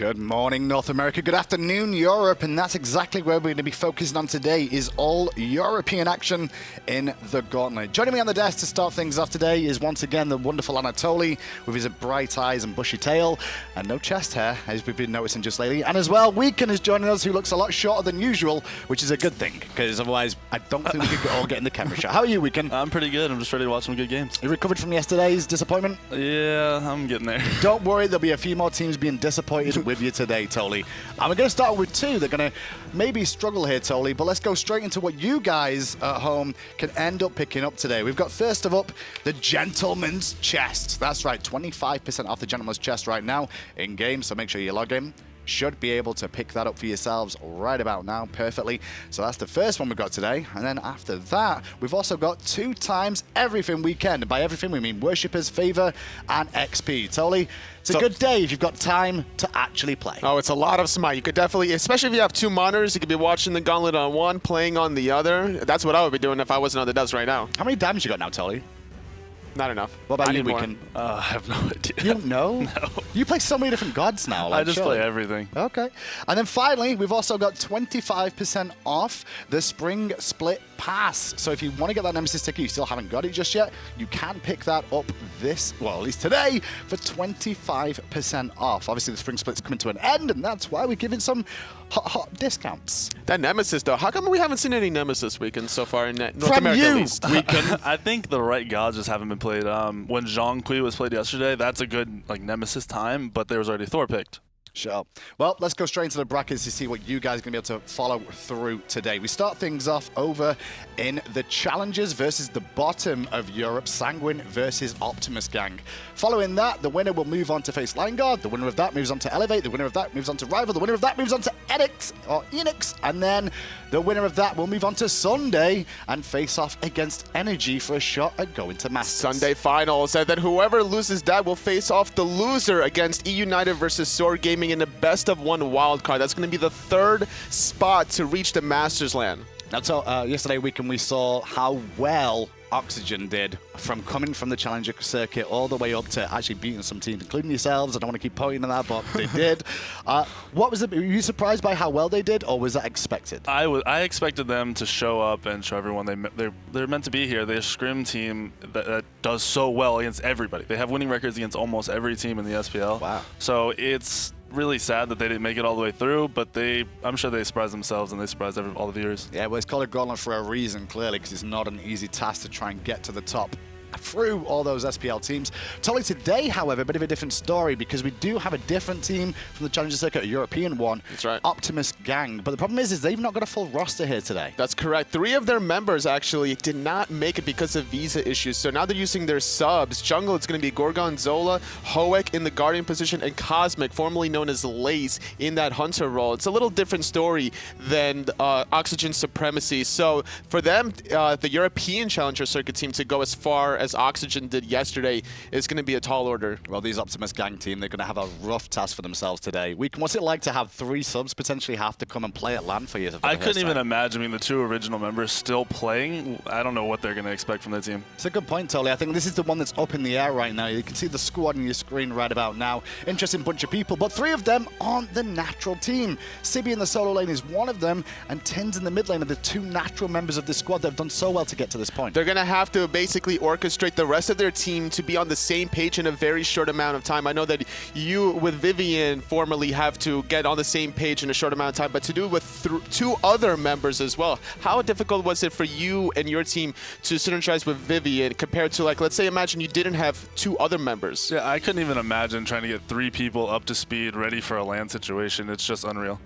Good morning, North America. Good afternoon, Europe. And that's exactly where we're going to be focusing on today is all European action in the Gauntlet. Joining me on the desk to start things off today is once again the wonderful Anatoly with his bright eyes and bushy tail and no chest hair, as we've been noticing just lately. And as well, Weekend is joining us, who looks a lot shorter than usual, which is a good thing, because otherwise I don't think we could all get in the camera shot. How are you, Weekend? I'm pretty good. I'm just ready to watch some good games. You recovered from yesterday's disappointment? Yeah, I'm getting there. Don't worry, there'll be a few more teams being disappointed with you today, Toly. And we're going to start with two. They're going to maybe struggle here, Toly, but let's go straight into what you guys at home can end up picking up today. We've got first of up the Gentleman's Chest. That's right, 25% off the Gentleman's Chest right now in game, so make sure you log in. Should be able to pick that up for yourselves right about now perfectly. So that's the first one we've got today. And then after that, we've also got 2 times everything weekend. And by everything, we mean worshippers, favor, and XP. Toly, it's a good day if you've got time to actually play. Oh, it's a lot of smite. You could definitely, especially if you have 2 monitors, you could be watching the Gauntlet on one, playing on the other. That's what I would be doing if I wasn't on the dubs right now. How many diamonds you got now, Toly? Not enough. What about you, Weekend? I have no idea. You don't know? No. You play so many different gods now. Like, I just play everything. Okay. And then finally, we've also got 25% off the Spring Split Pass. So if you want to get that Nemesis ticket, you still haven't got it just yet, you can pick that up at least today, for 25% off. Obviously, the Spring Split's coming to an end, and that's why we're giving some hot discounts. That Nemesis, though, how come we haven't seen any Nemesis weekend so far in North America, at least? I think the right gods just haven't been played. When Zhongqi was played yesterday, that's a good Nemesis time, but there was already Thor picked. Sure. Well, let's go straight into the brackets to see what you guys are going to be able to follow through today. We start things off over in the Challengers versus the bottom of Europe, Sanguine versus Optimus Gang. Following that, the winner will move on to face Lineguard. The winner of that moves on to Elevate. The winner of that moves on to Rival. The winner of that moves on to Enix. And then the winner of that will move on to Sunday and face off against Energy for a shot at going to Masters. Sunday finals. And then whoever loses that will face off the loser against E-United versus Sword Gaming in the best-of-1 wildcard. That's going to be the 3rd spot to reach the Masters land. Now, so, yesterday weekend we saw how well Oxygen did from coming from the Challenger circuit all the way up to actually beating some teams, including yourselves. I don't want to keep pointing at that, but they did. What was it? Were you surprised by how well they did, or was that expected? I expected them to show up and show everyone they're meant to be here. They're a scrim team that does so well against everybody. They have winning records against almost every team in the SPL. Wow. So it's really sad that they didn't make it all the way through, but I'm sure they surprised themselves and they surprised all the viewers. Yeah, well, it's called a Gauntlet for a reason, clearly, because it's not an easy task to try and get to the top through all those SPL teams. Toly, today, however, a bit of a different story, because we do have a different team from the Challenger circuit, a European one. That's right. Optimus Gang. But the problem is they've not got a full roster here today. That's correct. 3 of their members actually did not make it because of visa issues. So now they're using their subs. Jungle, it's going to be Gorgonzolla, Hoek in the Guardian position, and Cosmic, formerly known as Lace, in that Hunter role. It's a little different story than Oxygen Supremacy. So for them, the European Challenger circuit team to go as far as Oxygen did yesterday is going to be a tall order. Well, these Optimus Gang team, they're going to have a rough task for themselves today. What's it like to have 3 subs potentially have to come and play at LAN for you? I couldn't even imagine the 2 original members still playing. I don't know what they're going to expect from their team. It's a good point, Toly. I think this is the one that's up in the air right now. You can see the squad on your screen right about now. Interesting bunch of people, but 3 of them aren't the natural team. Sibi in the solo lane is one of them, and Tynz in the mid lane are the 2 natural members of the squad that have done so well to get to this point. They're going to have to basically orchestrate the rest of their team to be on the same page in a very short amount of time. I know that you, with Vivian, formerly have to get on the same page in a short amount of time, but to do it with 2 other members as well. How difficult was it for you and your team to synergize with Vivian compared to, let's say, imagine you didn't have 2 other members? Yeah, I couldn't even imagine trying to get 3 people up to speed, ready for a LAN situation. It's just unreal.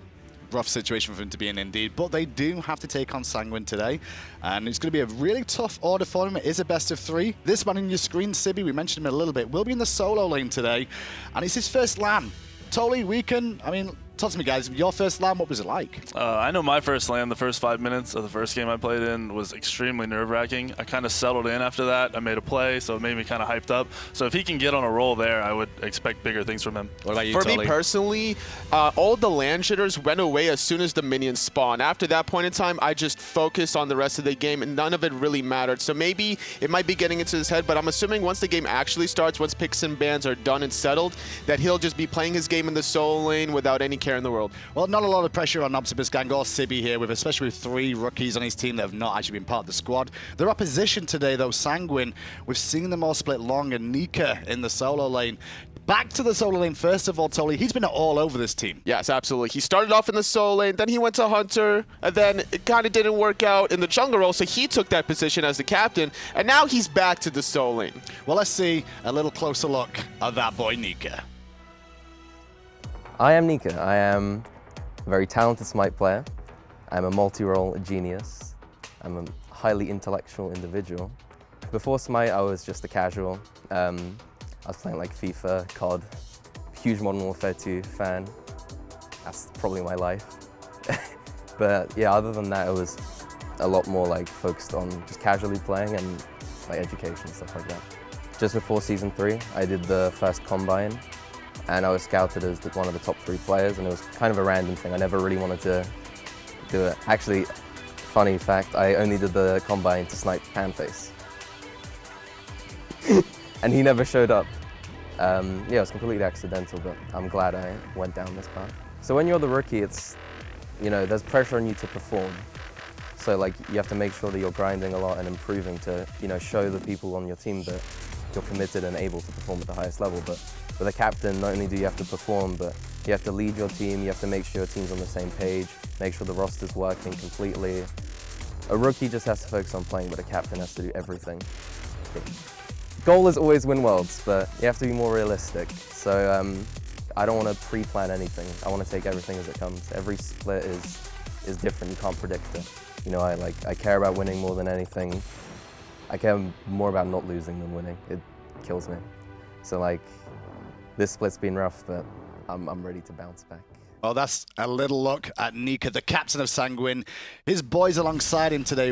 Rough situation for them to be in indeed, but they do have to take on Sanguine today, and it's going to be a really tough order for them. It is a best of 3. This man on your screen, Sibi, we mentioned him a little bit, will be in the solo lane today, and it's his first LAN. Toly, talk to me, guys. Your first LAN, what was it like? I know my first LAN, the first 5 minutes of the first game I played in was extremely nerve-wracking. I kind of settled in after that. I made a play, so it made me kind of hyped up. So if he can get on a roll there, I would expect bigger things from him. What about you, For Tolly? me personally, all the LAN jitters went away as soon as the minions spawned. After that point in time, I just focused on the rest of the game, and none of it really mattered. So maybe it might be getting into his head, but I'm assuming once the game actually starts, once picks and bans are done and settled, that he'll just be playing his game in the solo lane without any care in the world. Well, not a lot of pressure on Optimus Gang or Sibi here, especially with 3 rookies on his team that have not actually been part of the squad. Their opposition today, though, Sanguine, we've seen them all split long, and Nika in the solo lane. Back to the solo lane, first of all, Tolly. He's been all over this team. Yes, absolutely. He started off in the solo lane, then he went to Hunter, and then it kind of didn't work out in the jungle role, so he took that position as the captain, and now he's back to the solo lane. Well, let's see a little closer look at that boy, Nika. I am Nika. I am a very talented Smite player. I'm a multi-role genius. I'm a highly intellectual individual. Before Smite, I was just a casual. I was playing like FIFA, COD, huge Modern Warfare 2 fan. That's probably my life. But yeah, other than that, it was a lot more like focused on just casually playing and like education, stuff like that. Just before Season 3, I did the first Combine, and I was scouted as one of the top 3 players, and it was kind of a random thing. I never really wanted to do it. Actually, funny fact, I only did the Combine to snipe Panface. And he never showed up. Yeah, it was completely accidental, but I'm glad I went down this path. So when you're the rookie, it's, you know, there's pressure on you to perform. So like, you have to make sure that you're grinding a lot and improving to, you know, show the people on your team that you're committed and able to perform at the highest level. But with a captain, not only do you have to perform, but you have to lead your team, you have to make sure your team's on the same page, make sure the roster's working completely. A rookie just has to focus on playing, but a captain has to do everything. Goal is always win worlds, but you have to be more realistic. So I don't want to pre-plan anything. I want to take everything as it comes. Every split is different. You can't predict it. You know, I care about winning more than anything. I care more about not losing than winning. It kills me. So like, this split's been rough, but I'm ready to bounce back. Well, that's a little look at Nika, the captain of Sanguine. His boys alongside him today,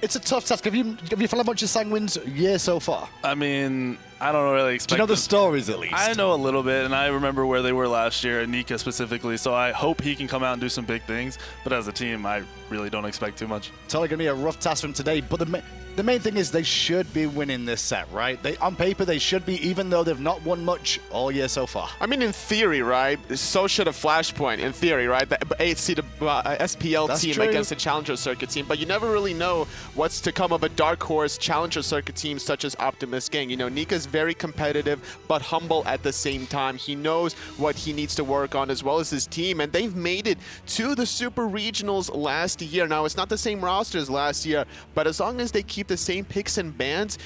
it's a tough task. Have you followed much of Sanguine's year so far? I mean, I don't really expect. Do you know the stories at least? I know a little bit, and I remember where they were last year, and Nika specifically, so I hope he can come out and do some big things. But as a team, I really don't expect too much. Totally going to be a rough task for him today, but the main thing is they should be winning this set, right? On paper, they should be, even though they've not won much all year so far. I mean, in theory, right? So should a Flashpoint, in theory, right? The 8-seed SPL That's team true. against a Challenger Circuit team, but you never really know what's to come of a dark horse Challenger Circuit team such as Optimus Gang. You know, Nika's very competitive, but humble at the same time. He knows what he needs to work on as well as his team, and they've made it to the Super Regionals last year. Now, it's not the same roster as last year, but as long as they keep the same picks and bans,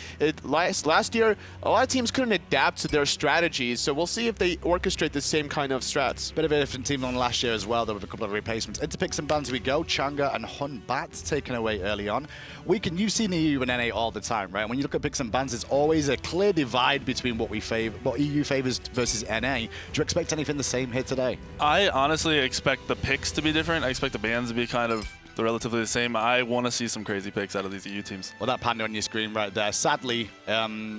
last year, a lot of teams couldn't adapt to their strategies, so we'll see if they orchestrate the same kind of strats. Bit of a different team than last year as well, though, with a couple of replacements. Into picks and bans we go. Changa and Hun Bat taken away early on. You've seen EU and NA all the time, right? When you look at picks and bans, there's always a clear divide between what EU favors versus NA. Do you expect anything the same here today? I honestly expect the picks to be different. I expect the bans to be kind of relatively the same. I want to see some crazy picks out of these EU teams. Well, that panda on your screen right there, sadly,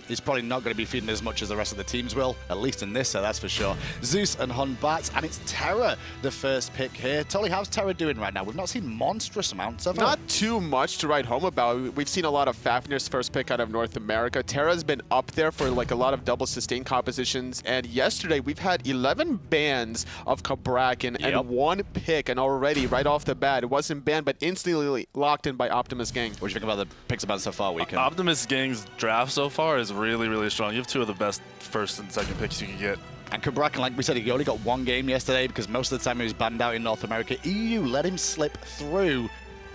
is probably not going to be feeding as much as the rest of the teams will, at least in this set, that's for sure. Zeus and Hun Bat, and it's Terra, the first pick here. Tolly, how's Terra doing right now? We've not seen monstrous amounts of her. Not too much to write home about. We've seen a lot of Fafnir's first pick out of North America. Terra's been up there for like a lot of double sustain compositions, and yesterday we've had 11 bans of Cabrakan and 1 pick, and already right off the bat, it wasn't banned, but instantly locked in by Optimus Gang. What do you think about the picks and bans so far, Weekend? Optimus Gang's draft so far is really, really strong. You have 2 of the best first and second picks you can get. And Cabrakan, like we said, he only got 1 game yesterday because most of the time he was banned out in North America. EU let him slip through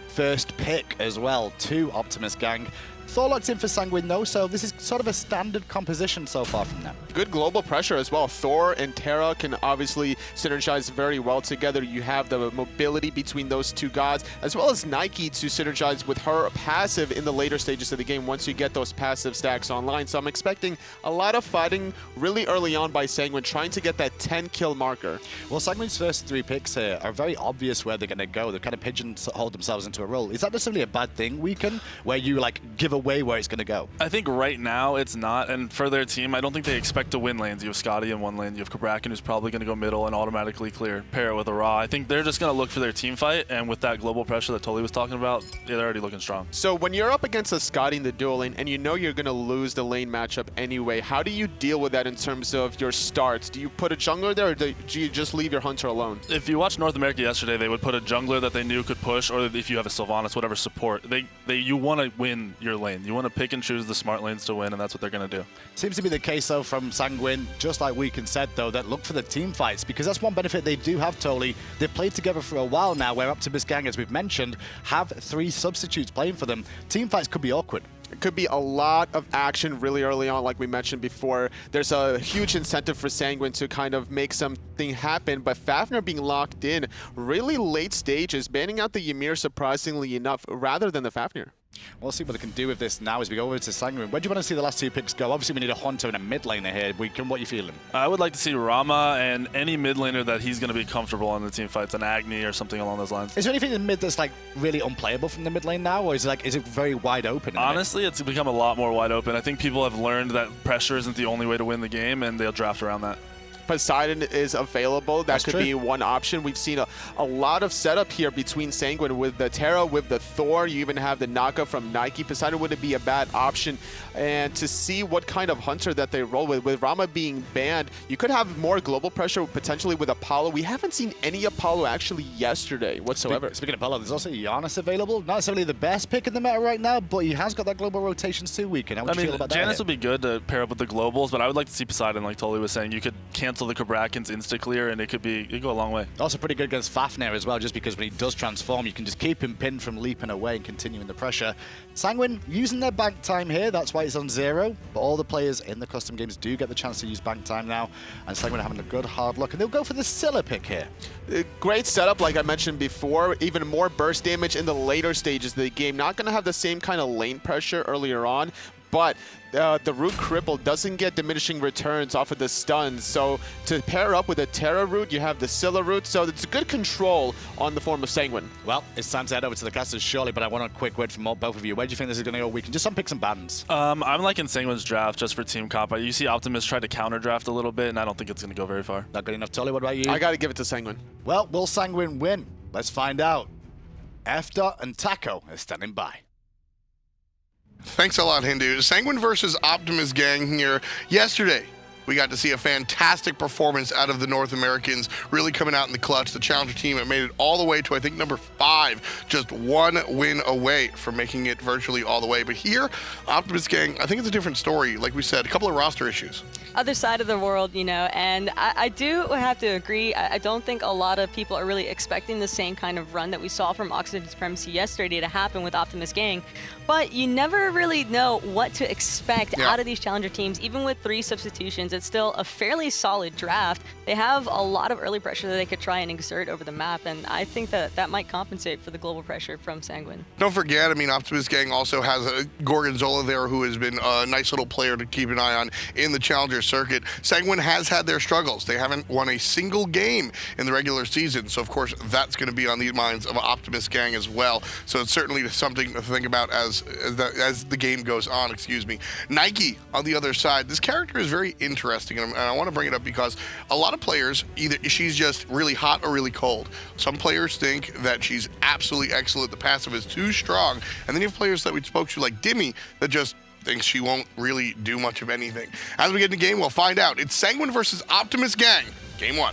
first pick as well to Optimus Gang. Thor locked in for Sanguine though, so this is sort of a standard composition so far from them. Good global pressure as well. Thor and Terra can obviously synergize very well together. You have the mobility between those two gods, as well as Nike to synergize with her passive in the later stages of the game once you get those passive stacks online. So I'm expecting a lot of fighting really early on by Sanguine, trying to get that 10-kill marker. Well, Sanguine's first 3 picks here are very obvious where they're going to go. They've kind of pigeonholed themselves into a role. Is that necessarily a bad thing, Weekend, where you like give away where it's going to go? I think right now it's not, and for their team, I don't think they expect to win lanes. You have Skadi in one lane, you have Cabrakan who's probably going to go middle and automatically clear, pair it with a Raw. I think they're just going to look for their team fight, and with that global pressure that Toli was talking about, they're already looking strong. So when you're up against a Skadi in the dual lane, and you know you're going to lose the lane matchup anyway, how do you deal with that in terms of your starts? Do you put a jungler there, or do you just leave your hunter alone? If you watched North America yesterday, they would put a jungler that they knew could push, or if you have a Sylvanas, whatever support, you want to win your lane. You want to pick and choose the smart lanes to win, and that's what they're going to do. Seems to be the case, though, from Sanguine, just like Weekend said, though, that look for the team fights, because that's one benefit they do have, Toli. They've played together for a while now, where Optimus Gang, as we've mentioned, have 3 substitutes playing for them. Team fights could be awkward. It could be a lot of action really early on, like we mentioned before. There's a huge incentive for Sanguine to kind of make something happen, but Fafnir being locked in really late stages, banning out the Ymir surprisingly enough, rather than the Fafnir. We'll see what they can do with this now as we go over to Sanguine. Where do you want to see the last 2 picks go? Obviously, we need a Hunter and a mid laner here. Weekend, what are you feeling? I would like to see Rama and any mid laner that he's going to be comfortable on the team fights, an Agni or something along those lines. Is there anything in the mid that's like really unplayable from the mid lane now, or is it very wide open? Honestly, it's become a lot more wide open. I think people have learned that pressure isn't the only way to win the game, and they'll draft around that. Poseidon is available. That That's could true. be one option. We've seen a lot of setup here between Sanguine with the Terra, with the Thor. You even have the Nika from Nike. Poseidon wouldn't be a bad option. And to see what kind of hunter that they roll with Rama being banned, you could have more global pressure potentially with Apollo. We haven't seen any Apollo actually yesterday whatsoever. Speaking of Apollo, there's also Giannis available. Not necessarily the best pick in the meta right now, but he has got that global rotations too. Weekend. How would you feel about that? Janus would be good to pair up with the globals, but I would like to see Poseidon, like Toli was saying. You could cancel the Cabrakans insta-clear, and it could go a long way. Also pretty good against Fafnir as well, just because when he does transform, you can just keep him pinned from leaping away and continuing the pressure. Sanguine using their bank time here, that's why it's on 0, but all the players in the custom games do get the chance to use bank time now, and Sanguine are having a good hard look, and they'll go for the Scylla pick here. Great setup, like I mentioned before. Even more burst damage in the later stages of the game. Not going to have the same kind of lane pressure earlier on, but the root cripple doesn't get diminishing returns off of the stuns. So to pair up with a Terra root, you have the Scylla root. So it's good control on the form of Sanguine. Well, it's time to head over to the casters shortly, but I want a quick word from both of you. Where do you think this is going to go? We can just some picks and bans. I'm liking Sanguine's draft just for team comp. You see Optimus try to counter draft a little bit, and I don't think it's going to go very far. Not good enough, Tolly. What about you? I got to give it to Sanguine. Well, will Sanguine win? Let's find out. F. and Taco are standing by. Thanks a lot, Hindu. Sanguine versus Optimus Gang here. Yesterday, we got to see a fantastic performance out of the North Americans, really coming out in the clutch. The challenger team, it made it all the way to, I think, number 5, just 1 win away from making it virtually all the way. But here, Optimus Gang, I think it's a different story. Like we said, a couple of roster issues. Other side of the world, you know, and I do have to agree. I don't think a lot of people are really expecting the same kind of run that we saw from Oxygen Supremacy yesterday to happen with Optimus Gang, but you never really know what to expect out of these challenger teams. Even with 3 substitutions, it's still a fairly solid draft. They have a lot of early pressure that they could try and exert over the map, and I think that might compensate for the global pressure from Sanguine. Don't forget, I mean, Optimus Gang also has a Gorgonzolla there who has been a nice little player to keep an eye on in the challenger circuit. Sanguine has had their struggles. They haven't won a single game in the regular season, so of course that's going to be on the minds of Optimus Gang as well. So it's certainly something to think about as the game goes on. Excuse me. Nike on the other side. This character is very interesting, and I want to bring it up because a lot of players, either she's just really hot or really cold. Some players think that she's absolutely excellent. The passive is too strong, and then you have players that we spoke to like Dimmy that just thinks she won't really do much of anything. As we get into the game, we'll find out. It's Sanguine versus Optimus Gang. Game 1.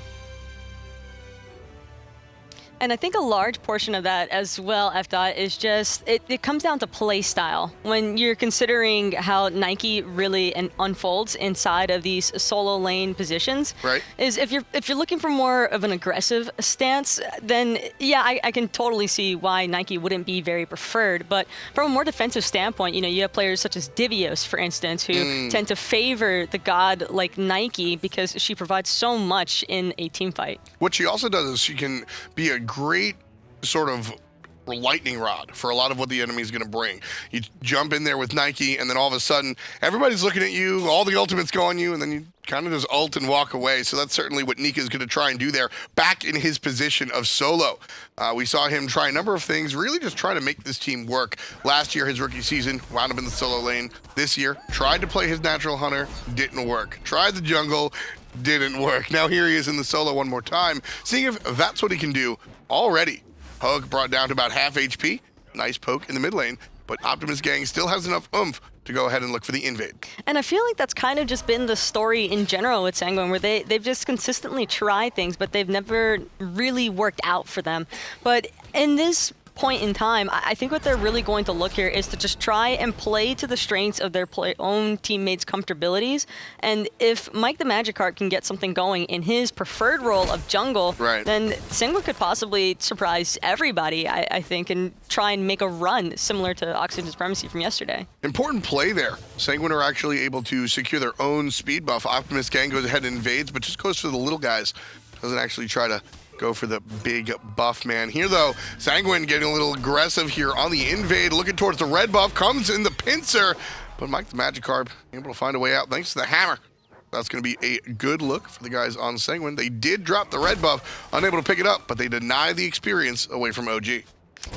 And I think a large portion of that as well, FDOT, is just, it comes down to play style. When you're considering how Nike really unfolds inside of these solo lane positions, right, is if you're looking for more of an aggressive stance, then yeah, I can totally see why Nike wouldn't be very preferred. But from a more defensive standpoint, you know, you have players such as Divios, for instance, who tend to favor the god like Nike because she provides so much in a team fight. What she also does is she can be a great sort of lightning rod for a lot of what the enemy is going to bring. You jump in there with Nike, and then all of a sudden, everybody's looking at you, all the ultimates go on you, and then you kind of just ult and walk away. So that's certainly what Nika is going to try and do there, back in his position of solo. We saw him try a number of things, really just try to make this team work. Last year, his rookie season, wound up in the solo lane. This year, tried to play his natural hunter, didn't work. Tried the jungle, didn't work. Now here he is in the solo one more time, seeing if that's what he can do already. Hoek brought down to about half HP. Nice poke in the mid lane, but Optimus Gang still has enough oomph to go ahead and look for the invade. And I feel like that's kind of just been the story in general with Sanguine, where they've just consistently tried things, but they've never really worked out for them. But in this point in time, I think what they're really going to look here is to just try and play to the strengths of their own teammates' comfortabilities. And if MikeTheMagikarp can get something going in his preferred role of jungle, then Sanguine could possibly surprise everybody, I think, and try and make a run similar to Oxygen Supremacy from yesterday. Important play there. Sanguine are actually able to secure their own speed buff. Optimus Gang goes ahead and invades, but just goes for the little guys. Doesn't actually try to go for the big buff man. Here though, Sanguine getting a little aggressive here on the invade, looking towards the red buff, comes in the pincer, but MikeTheMagikarp able to find a way out thanks to the hammer. That's going to be a good look for the guys on Sanguine. They did drop the red buff, unable to pick it up, but they deny the experience away from OG.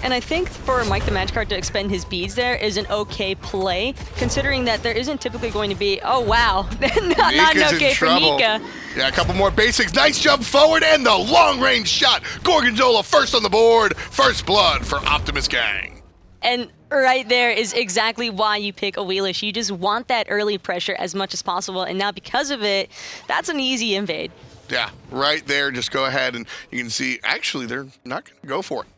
And I think for MikeTheMagikarp to expend his beads there is an okay play, considering that there isn't typically going to be, oh wow, not an okay for Nika. Yeah, a couple more basics. Nice jump forward and the long range shot. Gorgonzolla first on the board. First blood for Optimus Gang. And right there is exactly why you pick Awilix. You just want that early pressure as much as possible. And now because of it, that's an easy invade. Yeah, right there. Just go ahead and you can see, actually, they're not going to go for it.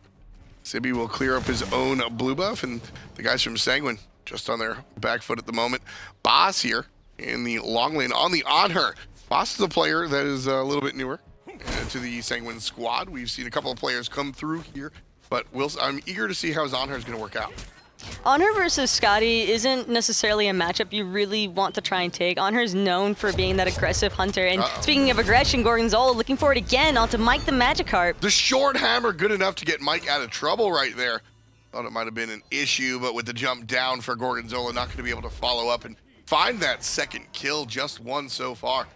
Sibi will clear up his own blue buff, and the guys from Sanguine just on their back foot at the moment. Baas here in the long lane on the Anhur. Baas is a player that is a little bit newer to the Sanguine squad. We've seen a couple of players come through here, but I'm eager to see how his Anhur is going to work out. Anhur versus Skadi isn't necessarily a matchup you really want to try and take. Anhur is known for being that aggressive hunter. And speaking of aggression, Gorgonzolla looking for it again onto MikeTheMagikarp. The short hammer good enough to get Mike out of trouble right there. Thought it might have been an issue, but with the jump down for Gorgonzolla, not going to be able to follow up and find that second kill, just one so far.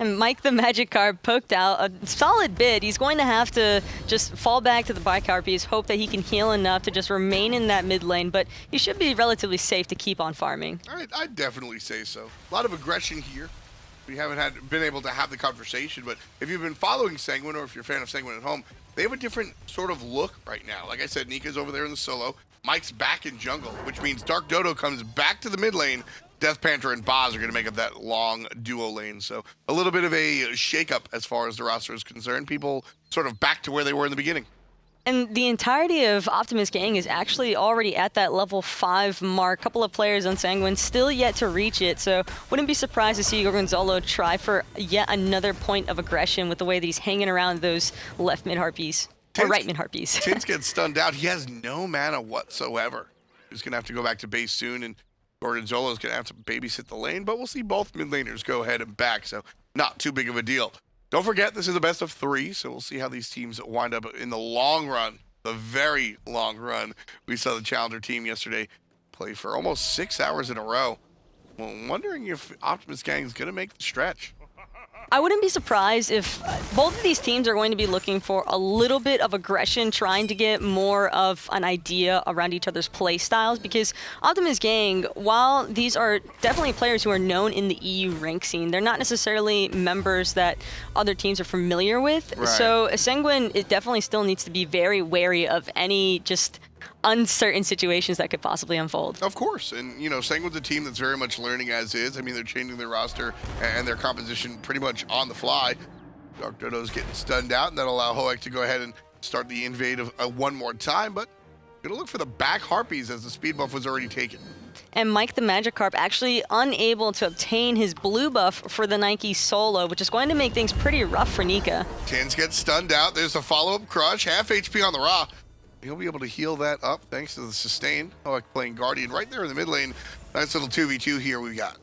And MikeTheMagikarp poked out a solid bit. He's going to have to just fall back to the Bicarpies, hope that he can heal enough to just remain in that mid lane, but he should be relatively safe to keep on farming. I'd definitely say so. A lot of aggression here. We haven't been able to have the conversation, but if you've been following Sanguine, or if you're a fan of Sanguine at home, they have a different sort of look right now. Like I said, Nika's over there in the solo. Mike's back in jungle, which means DeathDarkDodo comes back to the mid lane. DeathPanter and Baas are going to make up that long duo lane. So a little bit of a shakeup as far as the roster is concerned. People sort of back to where they were in the beginning. And the entirety of Optimus Gang is actually already at that level 5 mark. A couple of players on Sanguine still yet to reach it, so wouldn't be surprised to see Gorgonzolla try for yet another point of aggression with the way that he's hanging around those left mid harpies, or right mid harpies. Tynz gets stunned out. He has no mana whatsoever. He's going to have to go back to base soon, and Gorgonzolla is going to have to babysit the lane, but we'll see both mid laners go ahead and back, so not too big of a deal. Don't forget, this is the best of 3, so we'll see how these teams wind up in the long run, the very long run. We saw the Challenger team yesterday play for almost 6 hours in a row. Well, I'm wondering if Optimus Gang is going to make the stretch. I wouldn't be surprised if both of these teams are going to be looking for a little bit of aggression, trying to get more of an idea around each other's play styles, because Optimus Gang, while these are definitely players who are known in the EU rank scene, they're not necessarily members that other teams are familiar with. Right. So Sanguine, it definitely still needs to be very wary of any just uncertain situations that could possibly unfold. Of course, and you know, Sanguine's a team that's very much learning as is. I mean, they're changing their roster and their composition pretty much on the fly. DeathDarkDodo's getting stunned out, and that'll allow Hoek to go ahead and start the invade of one more time, but gonna look for the back Harpies as the speed buff was already taken. And MikeTheMagikarp actually unable to obtain his blue buff for the Nike solo, which is going to make things pretty rough for Nika. Tynz gets stunned out. There's a follow-up crush. Half HP on the Ra. He'll be able to heal that up thanks to the sustain. Hoek playing Guardian right there in the mid lane. Nice little 2v2 here we got.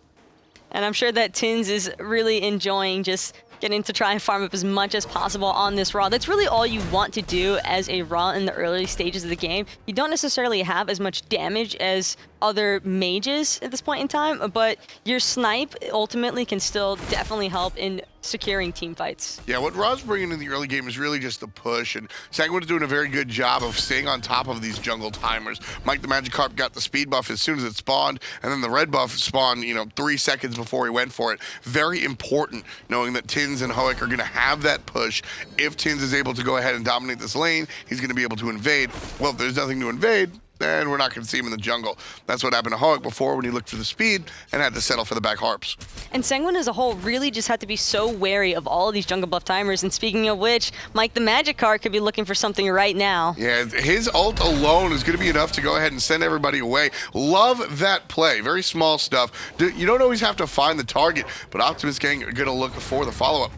And I'm sure that Tynz is really enjoying just getting to try and farm up as much as possible on this Ra. That's really all you want to do as a Ra in the early stages of the game. You don't necessarily have as much damage as other mages at this point in time, but your snipe ultimately can still definitely help in securing team fights. Yeah, what Ra's bringing in the early game is really just the push, and Sanguine's doing a very good job of staying on top of these jungle timers. MikeTheMagikarp got the speed buff as soon as it spawned, and then the red buff spawned, 3 seconds before he went for it. Very important, knowing that Tynz and Hoek are going to have that push. If Tynz is able to go ahead and dominate this lane, he's going to be able to invade. Well, if there's nothing to invade, then we're not going to see him in the jungle. That's what happened to Hoek before when he looked for the speed and had to settle for the back harps. And Sanguine as a whole really just had to be so wary of all of these jungle buff timers. And speaking of which, MikeTheMagikarp could be looking for something right now. Yeah, his ult alone is going to be enough to go ahead and send everybody away. Love that play. Very small stuff. You don't always have to find the target, but Optimus Gang are going to look for the follow-up.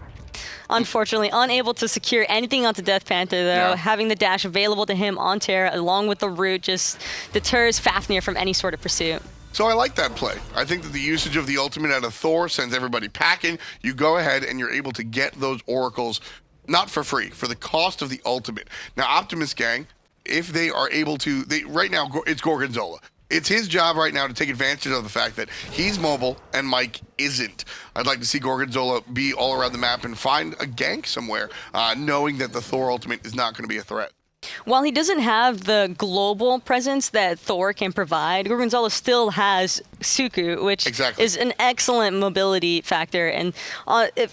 Unfortunately, unable to secure anything onto DeathPanter, though. Yeah. Having the dash available to him on Terra, along with the root, just deters Fafnir from any sort of pursuit. So I like that play. I think that the usage of the ultimate out of Thor sends everybody packing. You go ahead and you're able to get those oracles, not for free, for the cost of the ultimate. Now, Optimus Gang, if they are able to, right now it's Gorgonzolla. It's his job right now to take advantage of the fact that he's mobile and Mike isn't. I'd like to see Gorgonzola be all around the map and find a gank somewhere, knowing that the Thor ultimate is not going to be a threat. While he doesn't have the global presence that Thor can provide, Gorgonzola still has Suku, which is an excellent mobility factor. And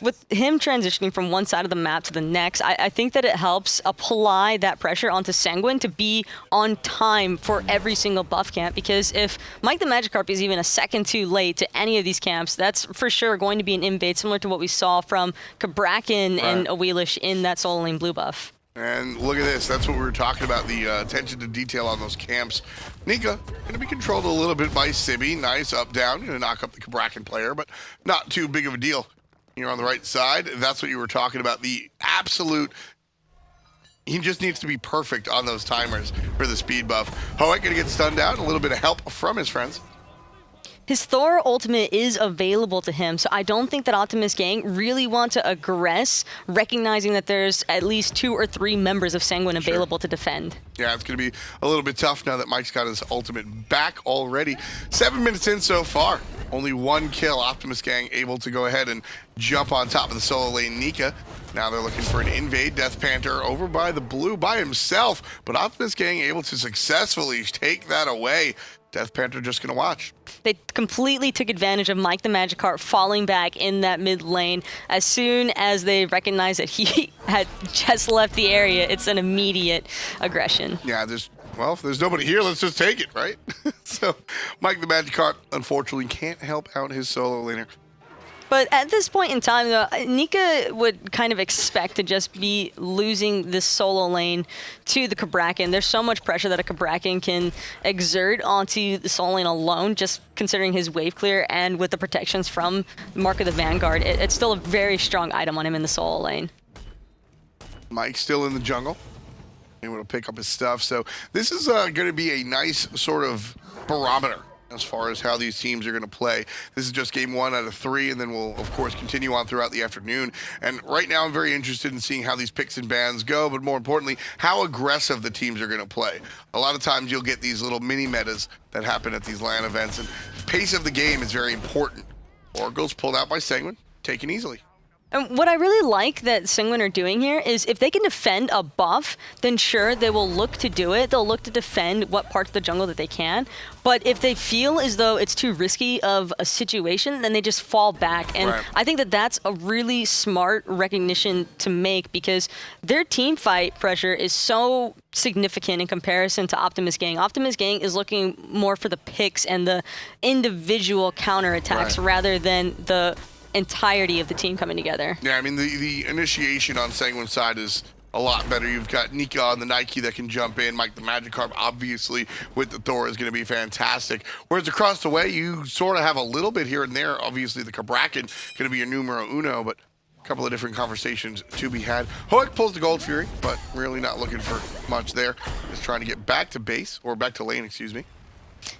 with him transitioning from one side of the map to the next, I think that it helps apply that pressure onto Sanguine to be on time for every single buff camp. Because if MikeTheMagikarp is even a second too late to any of these camps, that's for sure going to be an invade similar to what we saw from Cabrakan and Awilix in that solo lane blue buff. And look at this. That's what we were talking about, the attention to detail on those camps. Nika going to be controlled a little bit by Sibi. Nice up-down. Going to knock up the Cabrakan player, but not too big of a deal. You're on the right side. That's what you were talking about. The absolute... He just needs to be perfect on those timers for the speed buff. Hoek going to get stunned out. A little bit of help from his friends. His Thor ultimate is available to him, so I don't think that Optimus Gang really want to aggress, recognizing that there's at least 2 or 3 members of Sanguine available to defend. Yeah, it's going to be a little bit tough now that Mike's got his ultimate back already. 7 minutes in so far. Only 1 kill. Optimus Gang able to go ahead and jump on top of the solo lane Nika. Now they're looking for an invade. DeathPanter over by the blue by himself, but Optimus Gang able to successfully take that away. DeathPanter just going to watch. They completely took advantage of MikeTheMagikarp falling back in that mid lane. As soon as they recognized that he had just left the area, it's an immediate aggression. Yeah, if there's nobody here, let's just take it, right? So MikeTheMagikarp, unfortunately, can't help out his solo laner. But at this point in time, though, Nika would kind of expect to just be losing this solo lane to the Cabrakan. There's so much pressure that a Cabrakan can exert onto the solo lane alone, just considering his wave clear and with the protections from Mark of the Vanguard. It's still a very strong item on him in the solo lane. Mike's still in the jungle. Able to pick up his stuff. So this is going to be a nice sort of barometer as far as how these teams are going to play. This is just game 1 out of 3, and then we'll, of course, continue on throughout the afternoon. And right now, I'm very interested in seeing how these picks and bans go, but more importantly, how aggressive the teams are going to play. A lot of times, you'll get these little mini-metas that happen at these LAN events, and pace of the game is very important. Oracle's pulled out by Sanguine, taken easily. And what I really like that Sanguine are doing here is if they can defend a buff, then sure, they will look to do it. They'll look to defend what parts of the jungle that they can. But if they feel as though it's too risky of a situation, then they just fall back. And I think that that's a really smart recognition to make because their team fight pressure is so significant in comparison to Optimus Gang. Optimus Gang is looking more for the picks and the individual counterattacks rather than the entirety of the team coming together. Yeah, I mean, the initiation on Sanguine's side is a lot better. You've got Nika on the Nike that can jump in. MikeTheMagikarp, obviously, with the Thor is going to be fantastic. Whereas across the way, you sort of have a little bit here and there. Obviously, the Cabrakan going to be your numero uno, but a couple of different conversations to be had. Hoek pulls the Gold Fury, but really not looking for much there. Just trying to get back to base, or back to lane, excuse me.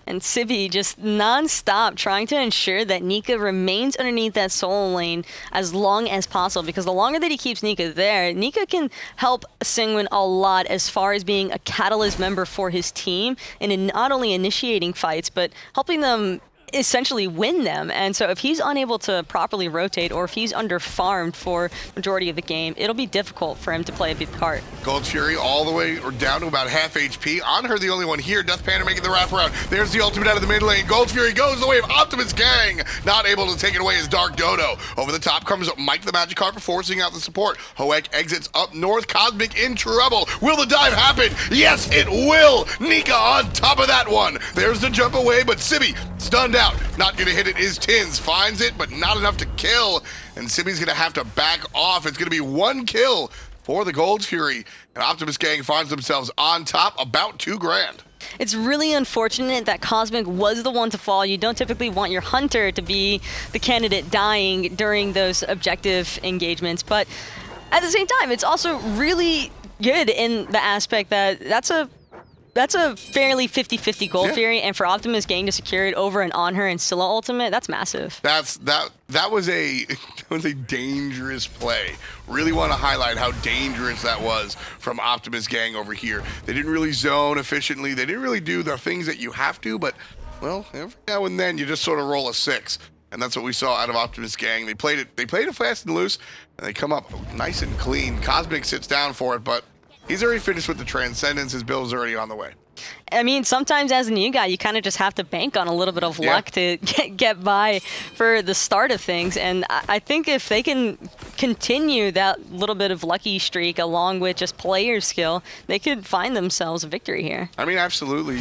And Sibi just non-stop trying to ensure that Nika remains underneath that solo lane as long as possible, because the longer that he keeps Nika there, Nika can help Sanguine a lot as far as being a catalyst member for his team and in not only initiating fights, but helping them essentially win them. And so if he's unable to properly rotate, or if he's under-farmed for majority of the game, it'll be difficult for him to play a big part. Gold Fury all the way or down to about half HP. Anhur the only one here. DeathPanter making the wraparound. There's the ultimate out of the mid lane. Gold Fury goes the way of Optimus Gang. Not able to take it away is DeathDodo. Over the top comes MikeTheMagikarp forcing out the support. Hoek exits up north. Cosmic in trouble. Will the dive happen? Yes, it will. Nika on top of that one. There's the jump away, but Sibi stunned out. Not going to hit it is Tynz. Finds it, but not enough to kill. And Sibi's going to have to back off. It's going to be one kill for the Gold Fury. And Optimus Gang finds themselves on top, about $2 grand. It's really unfortunate that Cosmic was the one to fall. You don't typically want your Hunter to be the candidate dying during those objective engagements. But at the same time, it's also really good in the aspect that that's a fairly 50-50 Gold Fury, and for Optimus Gang to secure it over an Anhur and Scylla ultimate, that's massive. That was a dangerous play. Really want to highlight how dangerous that was from Optimus Gang over here. They didn't really zone efficiently. They didn't really do the things that you have to, but well, every now and then you just sort of roll a 6. And that's what we saw out of Optimus Gang. They played it fast and loose, and they come up nice and clean. Cosmic sits down for it, but he's already finished with the Transcendence. His build is already on the way. I mean, sometimes as a new guy, you kind of just have to bank on a little bit of luck to get by for the start of things. And I think if they can continue that little bit of lucky streak along with just player skill, they could find themselves a victory here. I mean, absolutely.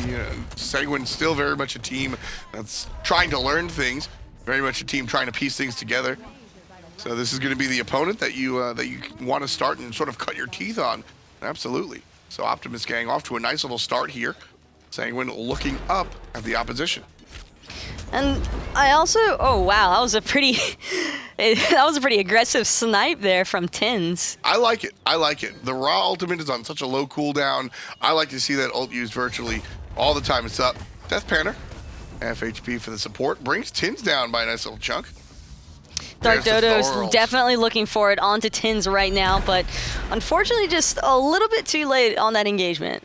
Sanguine's still very much a team that's trying to learn things. Very much a team trying to piece things together. So this is going to be the opponent that you want to start and sort of cut your teeth on. Absolutely. So Optimus Gang off to a nice little start here. Sanguine looking up at the opposition. And I also, oh wow, that was a pretty aggressive snipe there from Tynz. I like it. I like it. The raw ultimate is on such a low cooldown. I like to see that ult used virtually all the time. It's up. DeathPanter, half HP for the support, brings Tynz down by a nice little chunk. DeathDodo is definitely looking for it onto Tynz right now, but unfortunately just a little bit too late on that engagement.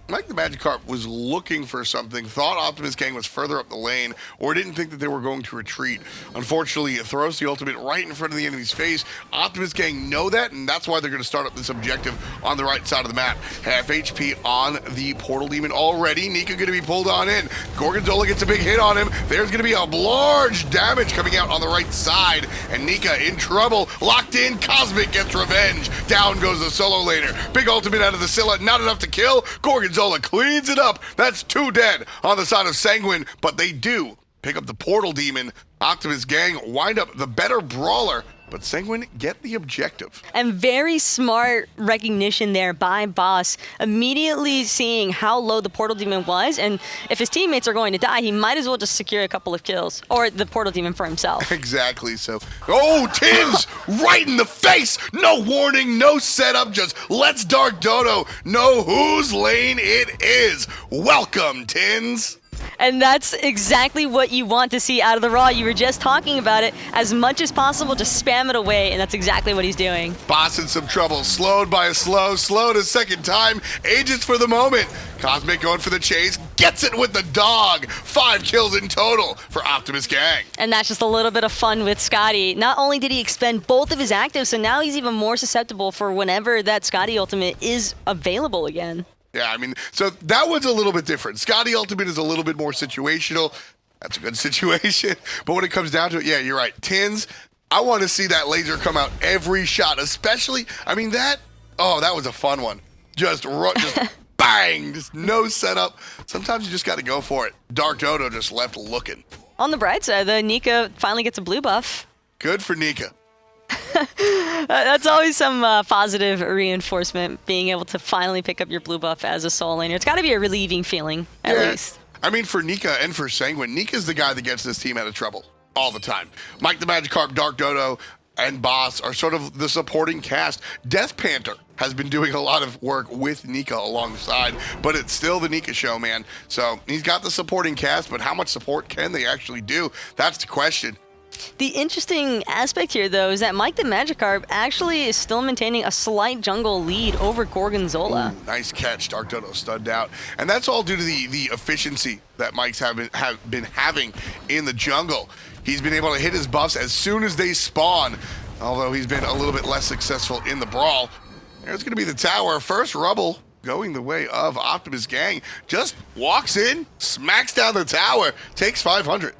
MikeTheMagikarp was looking for something, thought Optimus Gang was further up the lane, or didn't think that they were going to retreat. Unfortunately, it throws the ultimate right in front of the enemy's face. Optimus Gang know that, and that's why they're going to start up this objective on the right side of the map. Half HP on the Portal Demon already. Nika going to be pulled on in. Gorgonzolla gets a big hit on him. There's going to be a large damage coming out on the right side, and Nika in trouble. Locked in, Cosmic gets revenge. Down goes the solo laner. Big ultimate out of the Scylla, not enough to kill. Gorgonzolla cleans it up. That's 2 dead on the side of Sanguine, but they do pick up the Portal Demon. Optimus Gang wind up the better brawler, but Sanguine get the objective. And very smart recognition there by Baas, immediately seeing how low the Portal Demon was, and if his teammates are going to die, he might as well just secure a couple of kills, or the Portal Demon for himself. Exactly, so, oh, Tynz, right in the face! No warning, no setup, just let's DeathDodo know whose lane it is. Welcome, Tynz. And that's exactly what you want to see out of the Raw. You were just talking about it. As much as possible, just spam it away, and that's exactly what he's doing. Baas in some trouble. Slowed by a slowed a second time. Aegis for the moment. Cosmic going for the chase. Gets it with the dog. 5 kills in total for Optimus Gang. And that's just a little bit of fun with Skadi. Not only did he expend both of his actives, so now he's even more susceptible for whenever that Skadi ultimate is available again. Yeah, I mean, so that was a little bit different. Skadi ultimate is a little bit more situational. That's a good situation. But when it comes down to it, yeah, you're right. Tynz, I want to see that laser come out every shot, especially, I mean, that was a fun one. Just bang, just no setup. Sometimes you just got to go for it. DeathDodo just left looking. On the bright side, though, Nika finally gets a blue buff. Good for Nika. That's always some positive reinforcement, being able to finally pick up your blue buff as a soul laner. It's got to be a relieving feeling, at least. I mean, for Nika and for Sanguine, Nika's the guy that gets this team out of trouble all the time. MikeTheMagikarp, DarkDodo, and Baas are sort of the supporting cast. DeathPanter has been doing a lot of work with Nika alongside, but it's still the Nika show, man. So he's got the supporting cast, but how much support can they actually do? That's the question. The interesting aspect here, though, is that MikeTheMagikarp actually is still maintaining a slight jungle lead over Gorgonzolla. Ooh, nice catch. DarkDodo stunned out. And that's all due to the efficiency that Mike's have been having in the jungle. He's been able to hit his buffs as soon as they spawn, although he's been a little bit less successful in the brawl. There's going to be the tower. First rubble going the way of Optimus Gang. Just walks in, smacks down the tower, takes 500.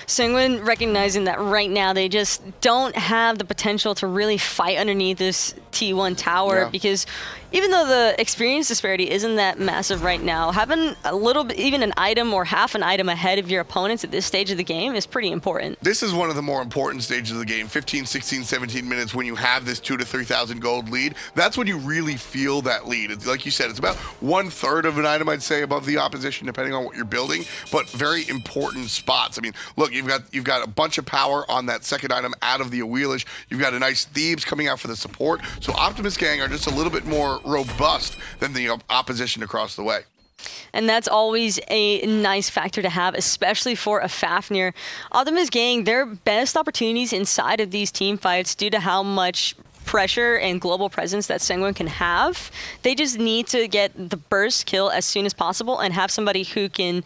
Sanguine recognizing that right now they just don't have the potential to really fight underneath this T1 tower, because even though the experience disparity isn't that massive right now, having a little bit, even an item or half an item ahead of your opponents at this stage of the game is pretty important. This is one of the more important stages of the game. 15, 16, 17 minutes when you have this 2,000 to 3,000 gold lead. That's when you really feel that lead. It's, like you said, it's about 1/3 of an item, I'd say, above the opposition, depending on what you're building, but very important spots. I mean, look, you've got a bunch of power on that second item out of the Awilix. You've got a nice Thebes coming out for the support. So Optimus Gang are just a little bit more robust than the opposition across the way. And that's always a nice factor to have, especially for a Fafnir. Optimus Gang, their best opportunities inside of these team fights due to how much pressure and global presence that Sanguine can have. They just need to get the burst kill as soon as possible and have somebody who can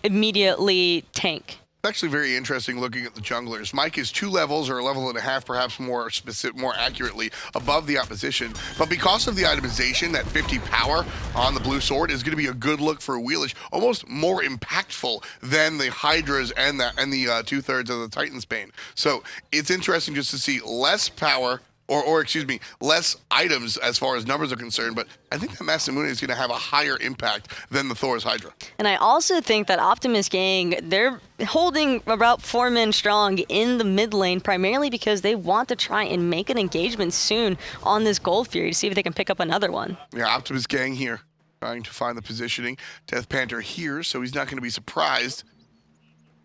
immediately tank. It's actually very interesting looking at the junglers. Mike is 2 levels or a level and a half, perhaps more specific, more accurately, above the opposition. But because of the itemization, that 50 power on the blue sword is going to be a good look for Awilix, almost more impactful than the hi-rez and the 2/3 of the Titan's Bane. So it's interesting just to see less power, or excuse me, less items as far as numbers are concerned, but I think that Masamune is going to have a higher impact than the Thor's Hydra. And I also think that Optimus Gang, they're holding about 4 men strong in the mid lane, primarily because they want to try and make an engagement soon on this Gold Fury to see if they can pick up another one. Yeah, Optimus Gang here, trying to find the positioning. DeathPanter here, so he's not going to be surprised.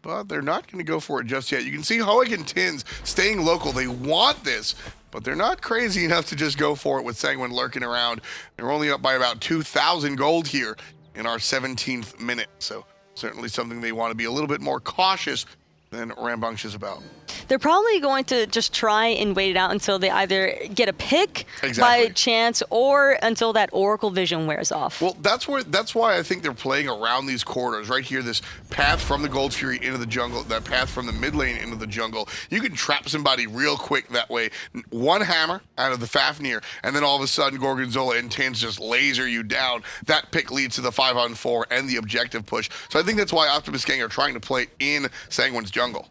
But they're not going to go for it just yet. You can see Hoek and Tynz staying local. They want this, but they're not crazy enough to just go for it with Sanguine lurking around. They're only up by about 2,000 gold here in our 17th minute. So certainly something they want to be a little bit more cautious than rambunctious about. They're probably going to just try and wait it out until they either get a pick by chance or until that Oracle Vision wears off. Well, that's why I think they're playing around these corridors. Right here, this path from the Gold Fury into the jungle, that path from the mid lane into the jungle. You can trap somebody real quick that way. One hammer out of the Fafnir, and then all of a sudden Gorgonzolla and Tynz just laser you down. That pick leads to the 5-on-4 and the objective push. So I think that's why Optimus Gang are trying to play in Sanguine's jungle.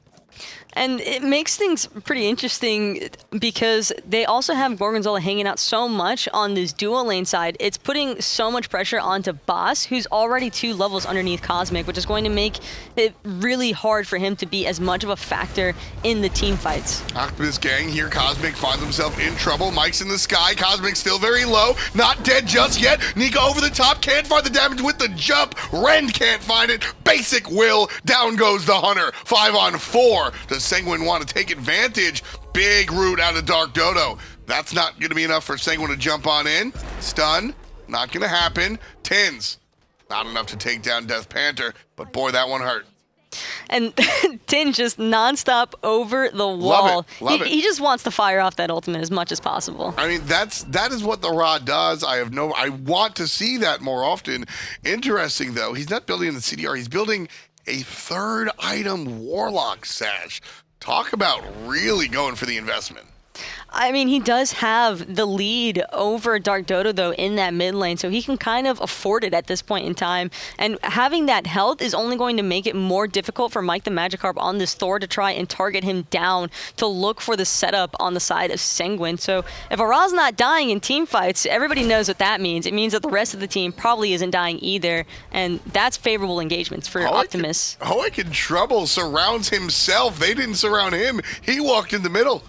And it makes things pretty interesting because they also have Gorgonzolla hanging out so much on this dual lane side. It's putting so much pressure onto Baas, who's already 2 levels underneath Cosmic, which is going to make it really hard for him to be as much of a factor in the team fights. Optimus Gang here. Cosmic finds himself in trouble. Mike's in the sky. Cosmic still very low. Not dead just yet. Nika over the top. Can't find the damage with the jump. Rend can't find it. Basic will. Down goes the Hunter. 5-on-4. Does Sanguine want to take advantage? Big root out of DarkDodo. That's not going to be enough for Sanguine to jump on in. Stun. Not going to happen. Tynz. Not enough to take down DeathPanter, but boy, that one hurt. And Tynz just nonstop over the wall. Love it. He just wants to fire off that ultimate as much as possible. I mean, that is what the Rod does. I want to see that more often. Interesting though, he's not building in the CDR. He's building a 3rd item Warlock Sash. Talk about really going for the investment. I mean, he does have the lead over DarkDodo, though, in that mid lane, so he can kind of afford it at this point in time. And having that health is only going to make it more difficult for MikeTheMagikarp on this Thor to try and target him down to look for the setup on the side of Sanguine. So if Ara's not dying in team fights, everybody knows what that means. It means that the rest of the team probably isn't dying either, and that's favorable engagements for Optimus. Hoek in trouble, surrounds himself. They didn't surround him. He walked in the middle.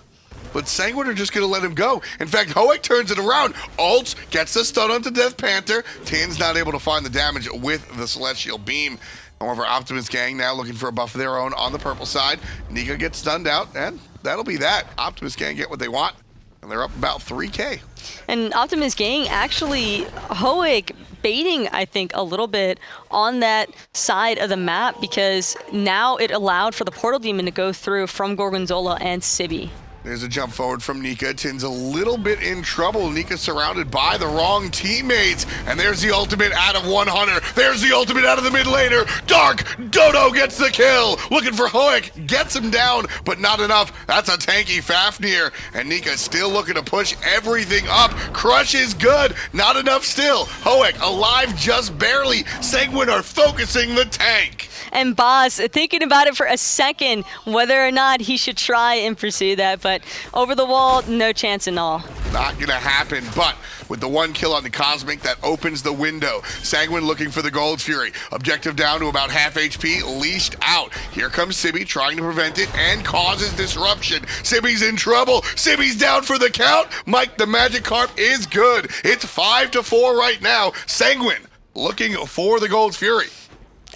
but Sanguine are just going to let him go. In fact, Hoek turns it around. Ults, gets the stun onto DeathPanter. Tynz not able to find the damage with the Celestial Beam. However, Optimus Gang now looking for a buff of their own on the purple side. Nika gets stunned out, and that'll be that. Optimus Gang get what they want, and they're up about 3K. And Optimus Gang actually, Hoek baiting, I think, a little bit on that side of the map because now it allowed for the Portal Demon to go through from Gorgonzolla and Sibi. There's a jump forward from Nika. Tynz a little bit in trouble. Nika surrounded by the wrong teammates. And there's the ultimate out of 100. There's the ultimate out of the mid laner. DeathDodo gets the kill. Looking for Hoek. Gets him down, but not enough. That's a tanky Fafnir. And Nika still looking to push everything up. Crush is good. Not enough still. Hoek alive just barely. Sanguine are focusing the tank. And Baas thinking about it for a second, whether or not he should try and pursue that, but over the wall, no chance in all. Not gonna happen, but with the 1 kill on the Cosmic, that opens the window. Sanguine looking for the Gold Fury. Objective down to about half HP, leashed out. Here comes Sibi trying to prevent it and causes disruption. Sibi's in trouble. Sibi's down for the count. MikeTheMagikarp is good. It's 5-4 right now. Sanguine looking for the Gold Fury.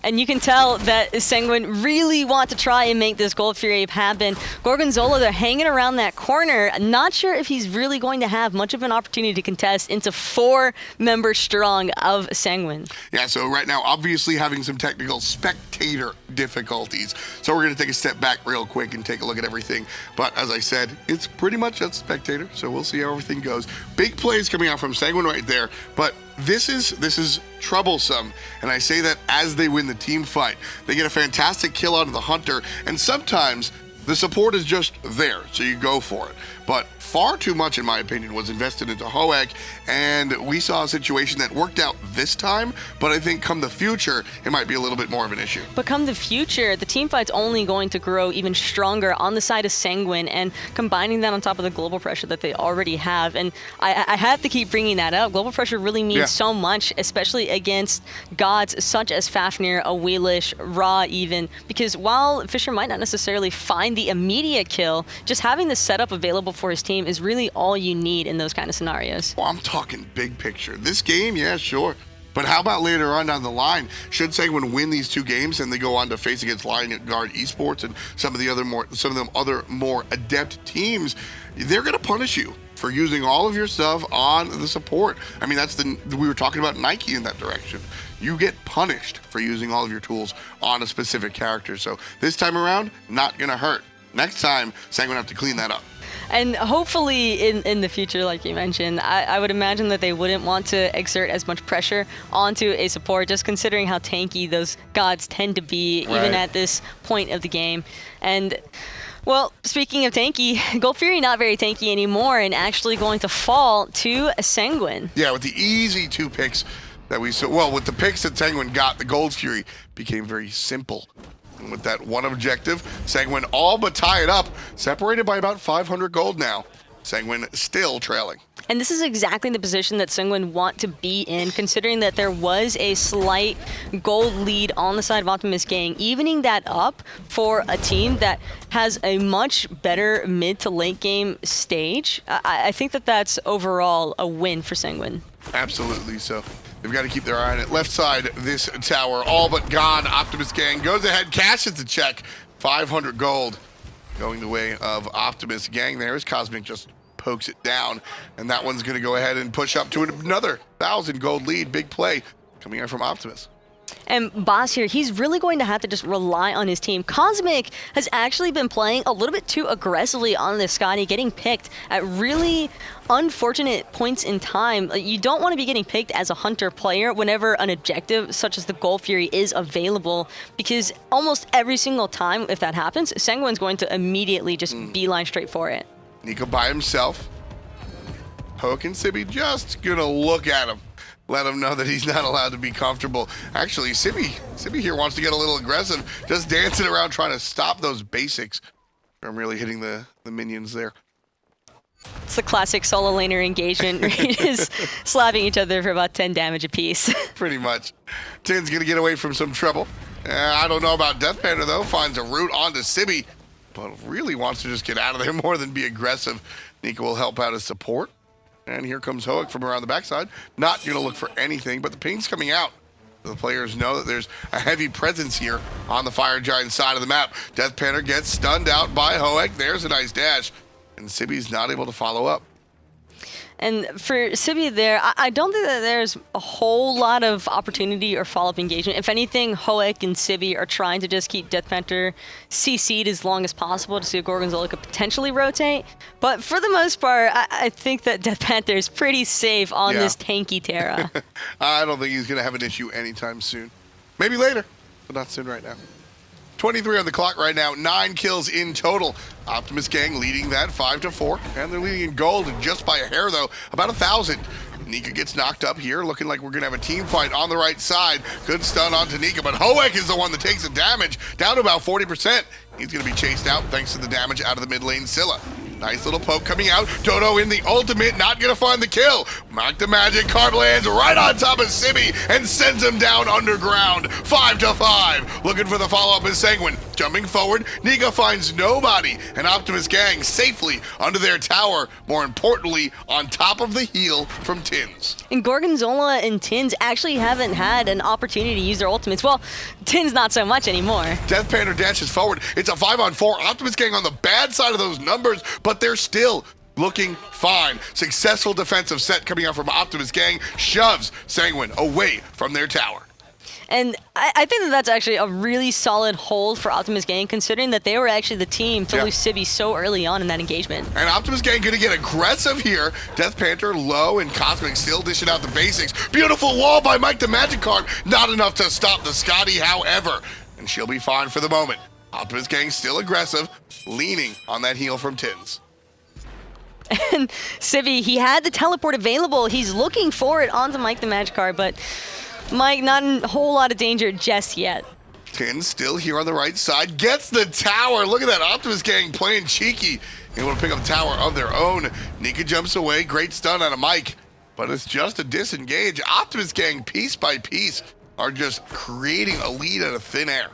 And you can tell that Sanguine really want to try and make this Gold Fury happen. Gorgonzolla, they're hanging around that corner. Not sure if he's really going to have much of an opportunity to contest into 4 members strong of Sanguine. Yeah, so right now, obviously having some technical spectator difficulties. So we're going to take a step back real quick and take a look at everything. But as I said, it's pretty much just spectator, so we'll see how everything goes. Big plays coming out from Sanguine right there, but this is troublesome, and I say that as they win the team fight. They get a fantastic kill out of the Hunter, and sometimes the support is just there, so you go for it. But far too much, in my opinion, was invested into Hoek, and we saw a situation that worked out this time, but I think come the future, it might be a little bit more of an issue. But come the future, the team fight's only going to grow even stronger on the side of Sanguine, and combining that on top of the global pressure that they already have. And I have to keep bringing that up. Global pressure really means so much, especially against gods such as Fafnir, Awilix, Ra even, because while Fisher might not necessarily find the immediate kill, just having the setup available for his team is really all you need in those kind of scenarios. Well, I'm talking big picture. This game, yeah, sure. But how about later on down the line? Should Sanguine win these 2 games and they go on to face against Lion Guard Esports and some of them other more adept teams, they're going to punish you for using all of your stuff on the support. I mean, we were talking about Nike in that direction. You get punished for using all of your tools on a specific character. So this time around, not going to hurt. Next time, Sanguine have to clean that up. And hopefully in the future, like you mentioned, I would imagine that they wouldn't want to exert as much pressure onto a support, just considering how tanky those gods tend to be, even at this point of the game. And, well, speaking of tanky, Gold Fury not very tanky anymore and actually going to fall to Sanguine. Yeah, with the easy 2 picks that we saw. Well, with the picks that Sanguine got, the Gold Fury became very simple. And with that 1 objective, Sanguine all but tie it up, separated by about 500 gold now. Sanguine still trailing. And this is exactly the position that Sanguine want to be in, considering that there was a slight gold lead on the side of Optimus Gang, evening that up for a team that has a much better mid to late game stage. I think that that's overall a win for Sanguine. Absolutely so. They've got to keep their eye on it. Left side, this tower, all but gone. Optimus Gang goes ahead, cashes the check. 500 gold going the way of Optimus Gang there as Cosmic just pokes it down. And that one's going to go ahead and push up to another 1,000 gold lead. Big play coming out from Optimus. And Baas here, he's really going to have to just rely on his team. Cosmic has actually been playing a little bit too aggressively on this Skadi, getting picked at really unfortunate points in time. You don't want to be getting picked as a Hunter player whenever an objective such as the Gold Fury is available, because almost every single time if that happens, Sanguine's going to immediately just beeline straight for it. Nika by himself. Hoek and Sibi just gonna look at him. Let him know that he's not allowed to be comfortable. Actually, Sibi here wants to get a little aggressive, just dancing around trying to stop those basics from really hitting the minions there. It's the classic solo laner engagement where you're just slapping each other for about 10 damage apiece. Pretty much. Tynz gonna get away from some trouble. I don't know about DeathPanter though. Finds a route onto Sibi. but really wants to just get out of there more than be aggressive. Nika will help out as support. And here comes Hoek from around the backside. Not going to look for anything, but the ping's coming out. The players know that there's a heavy presence here on the Fire Giant side of the map. DeathPanter gets stunned out by Hoek. There's a nice dash. And Sibi's not able to follow up. And for Sibi there, I don't think that there's a whole lot of opportunity or follow-up engagement. If anything, Hoek and Sibi are trying to just keep DeathPanter CC'd as long as possible to see if Gorgonzolla could potentially rotate. But for the most part, I think that DeathPanter is pretty safe on this tanky Terra. I don't think he's going to have an issue anytime soon. Maybe later, but not soon right now. 23 on the clock right now, 9 kills in total. Optimus Gang leading that 5-4, and they're leading in gold just by a hair though, about 1,000. Nika gets knocked up here, looking like we're gonna have a team fight on the right side. Good stun onto Nika, but Hoek is the one that takes the damage, down to about 40%. He's gonna be chased out thanks to the damage out of the mid lane Scylla. Nice little poke coming out. Dodo in the ultimate, not gonna find the kill. MikeTheMagikarp lands right on top of Sibi and sends him down underground. 5-5. Looking for the follow-up is Sanguine. Jumping forward, Nika finds nobody, and Optimus Gang safely under their tower. More importantly, on top of the heal from Tynz. And Gorgonzolla and Tynz actually haven't had an opportunity to use their ultimates. Well, Tynz not so much anymore. DeathPanter dashes forward. It's a 5-on-4. Optimus Gang on the bad side of those numbers, but they're still looking fine. Successful defensive set coming out from Optimus Gang shoves Sanguine away from their tower. And I think that that's actually a really solid hold for Optimus Gang, considering that they were actually the team to lose Sibi so early on in that engagement. And Optimus Gang gonna get aggressive here. DeathPanter low and Cosmic still dishing out the basics. Beautiful wall by MikeTheMagikarp. Not enough to stop the Skadi, however. And she'll be fine for the moment. Optimus Gang still aggressive, leaning on that heal from Tynz. And Sibi, he had the teleport available. He's looking for it onto MikeTheMagikarp, but Mike not in a whole lot of danger just yet. Tynz still here on the right side, gets the tower. Look at that, Optimus Gang playing cheeky. Able to pick up a tower of their own. Nika jumps away, great stun on a Mike, but it's just a disengage. Optimus Gang, piece by piece, are just creating a lead out of thin air.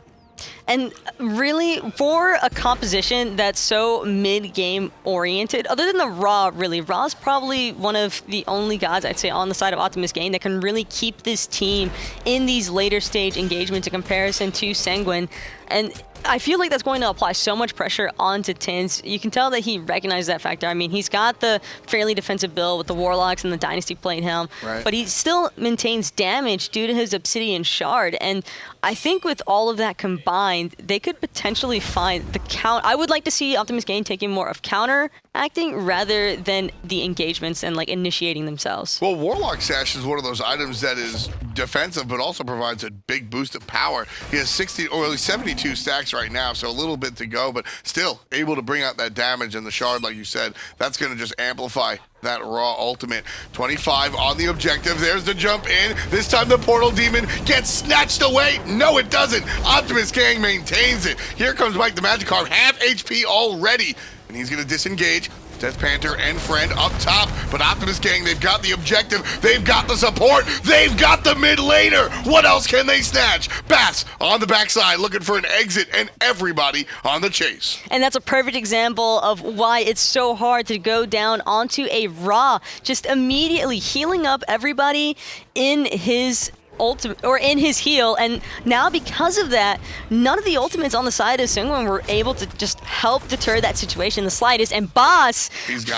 And really, for a composition that's so mid-game oriented, other than the Raw, really, Raw's probably one of the only guys, I'd say, on the side of Optimus Gang that can really keep this team in these later stage engagements in comparison to Sanguine. And I feel like that's going to apply so much pressure onto Tynz. You can tell that he recognized that factor. I mean, he's got the fairly defensive build with the Warlocks and the Dynasty Plate Helm, but he still maintains damage due to his Obsidian Shard. And I think with all of that combined, they could potentially find the count. I would like to see Optimus Gang taking more of counter-acting rather than the engagements and like initiating themselves. Well, Warlock Sash is one of those items that is defensive, but also provides a big boost of power. He has 72 stacks right now, so a little bit to go, but still able to bring out that damage, and the shard, like you said, that's going to just amplify that raw ultimate. 25 on the objective. There's the jump in. This time the portal demon gets snatched away. No, it doesn't. Optimus Gang maintains it. Here comes MikeTheMagikarp, half HP already, and he's going to disengage. DeathPanter and friend up top, but Optimus Gang, they've got the objective, they've got the support, they've got the mid laner. What else can they snatch? Baas on the backside looking for an exit, and everybody on the chase. And that's a perfect example of why it's so hard to go down onto a Raw, just immediately healing up everybody in his ultimate or in his heal, and now because of that, none of the ultimates on the side of Sanguine were able to just help deter that situation the slightest. And Baas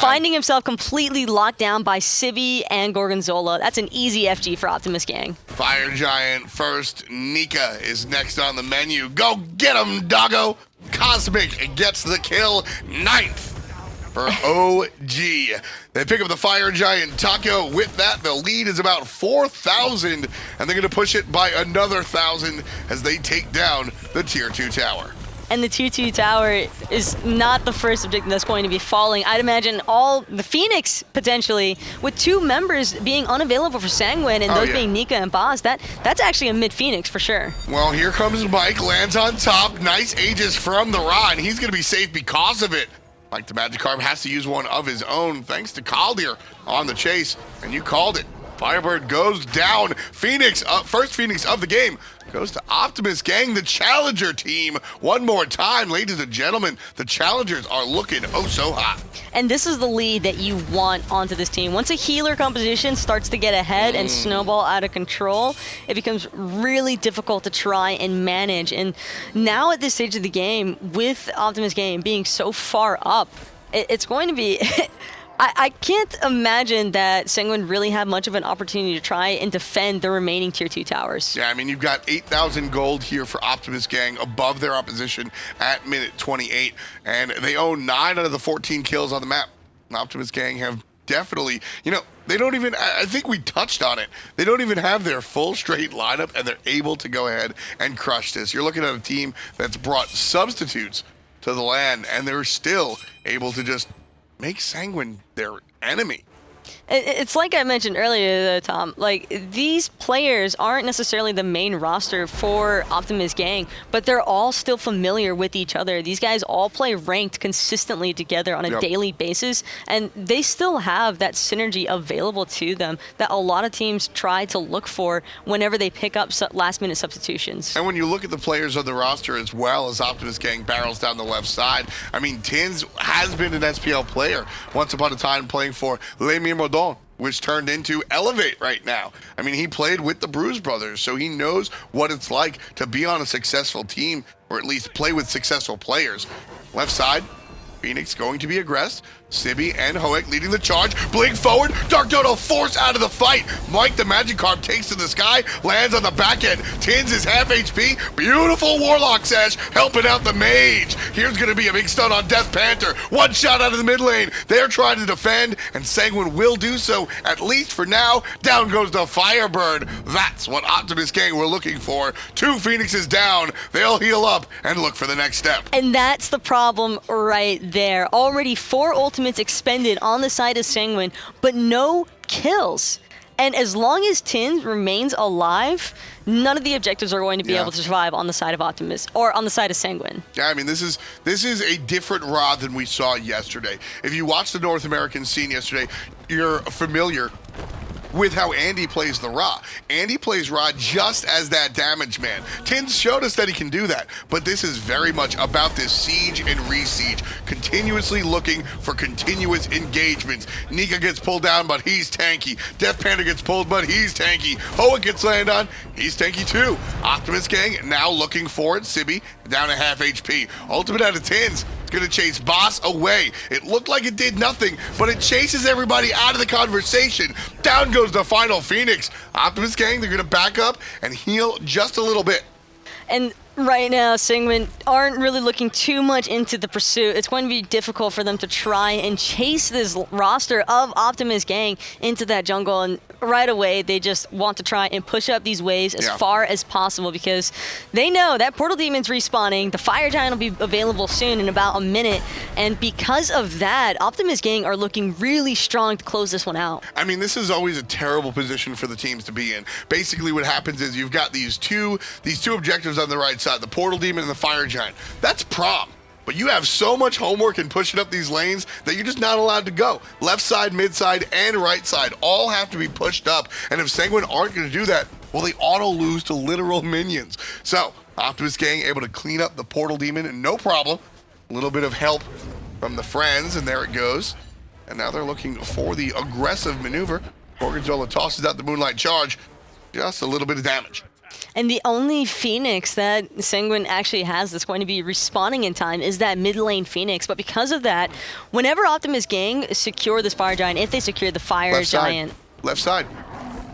finding himself completely locked down by Sibi and Gorgonzolla. That's an easy FG for Optimus Gang. Fire Giant first. Nika is next on the menu. Go get him, doggo. Cosmic gets the kill. 9th for OG. They pick up the Fire Giant Taco. With that, the lead is about 4,000, and they're going to push it by another 1,000 as they take down the Tier 2 tower. And the Tier 2 tower is not the first objective that's going to be falling. I'd imagine all the Phoenix, potentially, with 2 members being unavailable for Sanguine, and those being Nika and Baas, that's actually a mid-Phoenix for sure. Well, here comes Mike, lands on top. Nice Aegis from the Ra, and he's going to be safe because of it. MikeTheMagikarp has to use one of his own, thanks to Kaldir on the chase, and you called it. Firebird goes down. Phoenix, first Phoenix of the game, goes to Optimus Gang, the challenger team. One more time, ladies and gentlemen, the challengers are looking oh so hot. And this is the lead that you want onto this team. Once a healer composition starts to get ahead and snowball out of control, it becomes really difficult to try and manage. And now at this stage of the game, with Optimus Gang being so far up, it's going to be... I can't imagine that Sanguine really have much of an opportunity to try and defend the remaining Tier 2 towers. Yeah, I mean, you've got 8,000 gold here for Optimus Gang above their opposition at minute 28, and they own 9 out of the 14 kills on the map. Optimus Gang have definitely, you know, they don't even, I think we touched on it, they don't even have their full straight lineup, and they're able to go ahead and crush this. You're looking at a team that's brought substitutes to the LAN, and they're still able to just make Sanguine their enemy. It's like I mentioned earlier, though, Tom. Like, these players aren't necessarily the main roster for Optimus Gang, but they're all still familiar with each other. These guys all play ranked consistently together on a daily basis, and they still have that synergy available to them that a lot of teams try to look for whenever they pick up last-minute substitutions. And when you look at the players on the roster as well as Optimus Gang barrels down the left side, I mean, Tynz has been an SPL player once upon a time playing for Les Myrmidons, which turned into Elevate right now. I mean, he played with the Bruise Brothers, so he knows what it's like to be on a successful team, or at least play with successful players. Left side, Phoenix going to be aggressed. Sibi and Hoek leading the charge. Blink forward. DarkDodo forced out of the fight. MikeTheMagikarp takes to the sky. Lands on the back end. Tynz is half HP. Beautiful Warlock Sash helping out the Mage. Here's going to be a big stun on DeathPanter. One shot out of the mid lane. They're trying to defend, and Sanguine will do so, at least for now. Down goes the Firebird. That's what Optimus Gang were looking for. 2 Phoenixes down. They'll heal up and look for the next step. And that's the problem right there. Already 4 ultimates expended on the side of Sanguine, but no kills. And as long as Tynz remains alive, none of the objectives are going to be able to survive on the side of Optimus or on the side of Sanguine. Yeah, I mean, this is a different Raw than we saw yesterday. If you watched the North American scene yesterday, you're familiar with how Andy plays the Ra. Andy plays Ra just as that damage man. Tynz showed us that he can do that, but this is very much about this siege and re-siege, continuously looking for continuous engagements. Nika gets pulled down, but he's tanky. DeathPanter gets pulled, but he's tanky. Hoek gets landed on, he's tanky too. Optimus Gang now looking for it. Sibi down to half HP. Ultimate out of Tynz. Going to chase Baas away. It looked like it did nothing, but it chases everybody out of the conversation. Down goes the final Phoenix. Optimus Gang, they're going to back up and heal just a little bit. And right now, Sanguine aren't really looking too much into the pursuit. It's going to be difficult for them to try and chase this roster of Optimus Gang into that jungle, and right away they just want to try and push up these waves as far as possible because they know that Portal Demon's respawning, the Fire Giant will be available soon in about a minute, and because of that, Optimus Gang are looking really strong to close this one out. I mean, this is always a terrible position for the teams to be in. Basically what happens is you've got these two objectives on the right side, the Portal Demon and the Fire Giant. That's prom. But you have so much homework in pushing up these lanes that you're just not allowed to go. Left side, mid side, and right side all have to be pushed up. And if Sanguine aren't going to do that, well, they auto lose to literal minions. So, Optimus Gang able to clean up the Portal Demon, and no problem. A little bit of help from the friends, and there it goes. And now they're looking for the aggressive maneuver. Gorgonzolla tosses out the Moonlight Charge. Just a little bit of damage. And the only Phoenix that Sanguine actually has that's going to be respawning in time is that mid lane Phoenix. But because of that, whenever Optimus Gang secure this Fire Giant, if they secure the Fire Giant... Left side.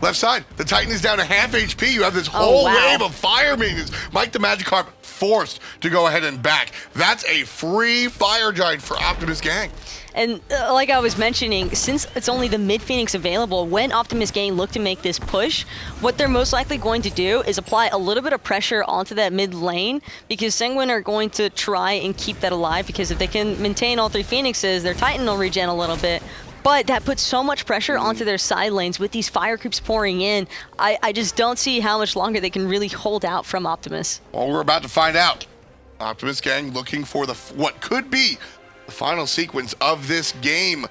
Left side. The Titan is down to half HP. You have this whole wave of fire minions. MikeTheMagikarp forced to go ahead and back. That's a free Fire Giant for Optimus Gang. And like I was mentioning, since it's only the mid Phoenix available, when Optimus Gang look to make this push, what they're most likely going to do is apply a little bit of pressure onto that mid lane, because Sanguine are going to try and keep that alive, because if they can maintain all 3 Phoenixes, their Titan will regen a little bit. But that puts so much pressure onto their side lanes with these fire creeps pouring in. I just don't see how much longer they can really hold out from Optimus. Well, we're about to find out. Optimus Gang looking for what could be the final sequence of this game.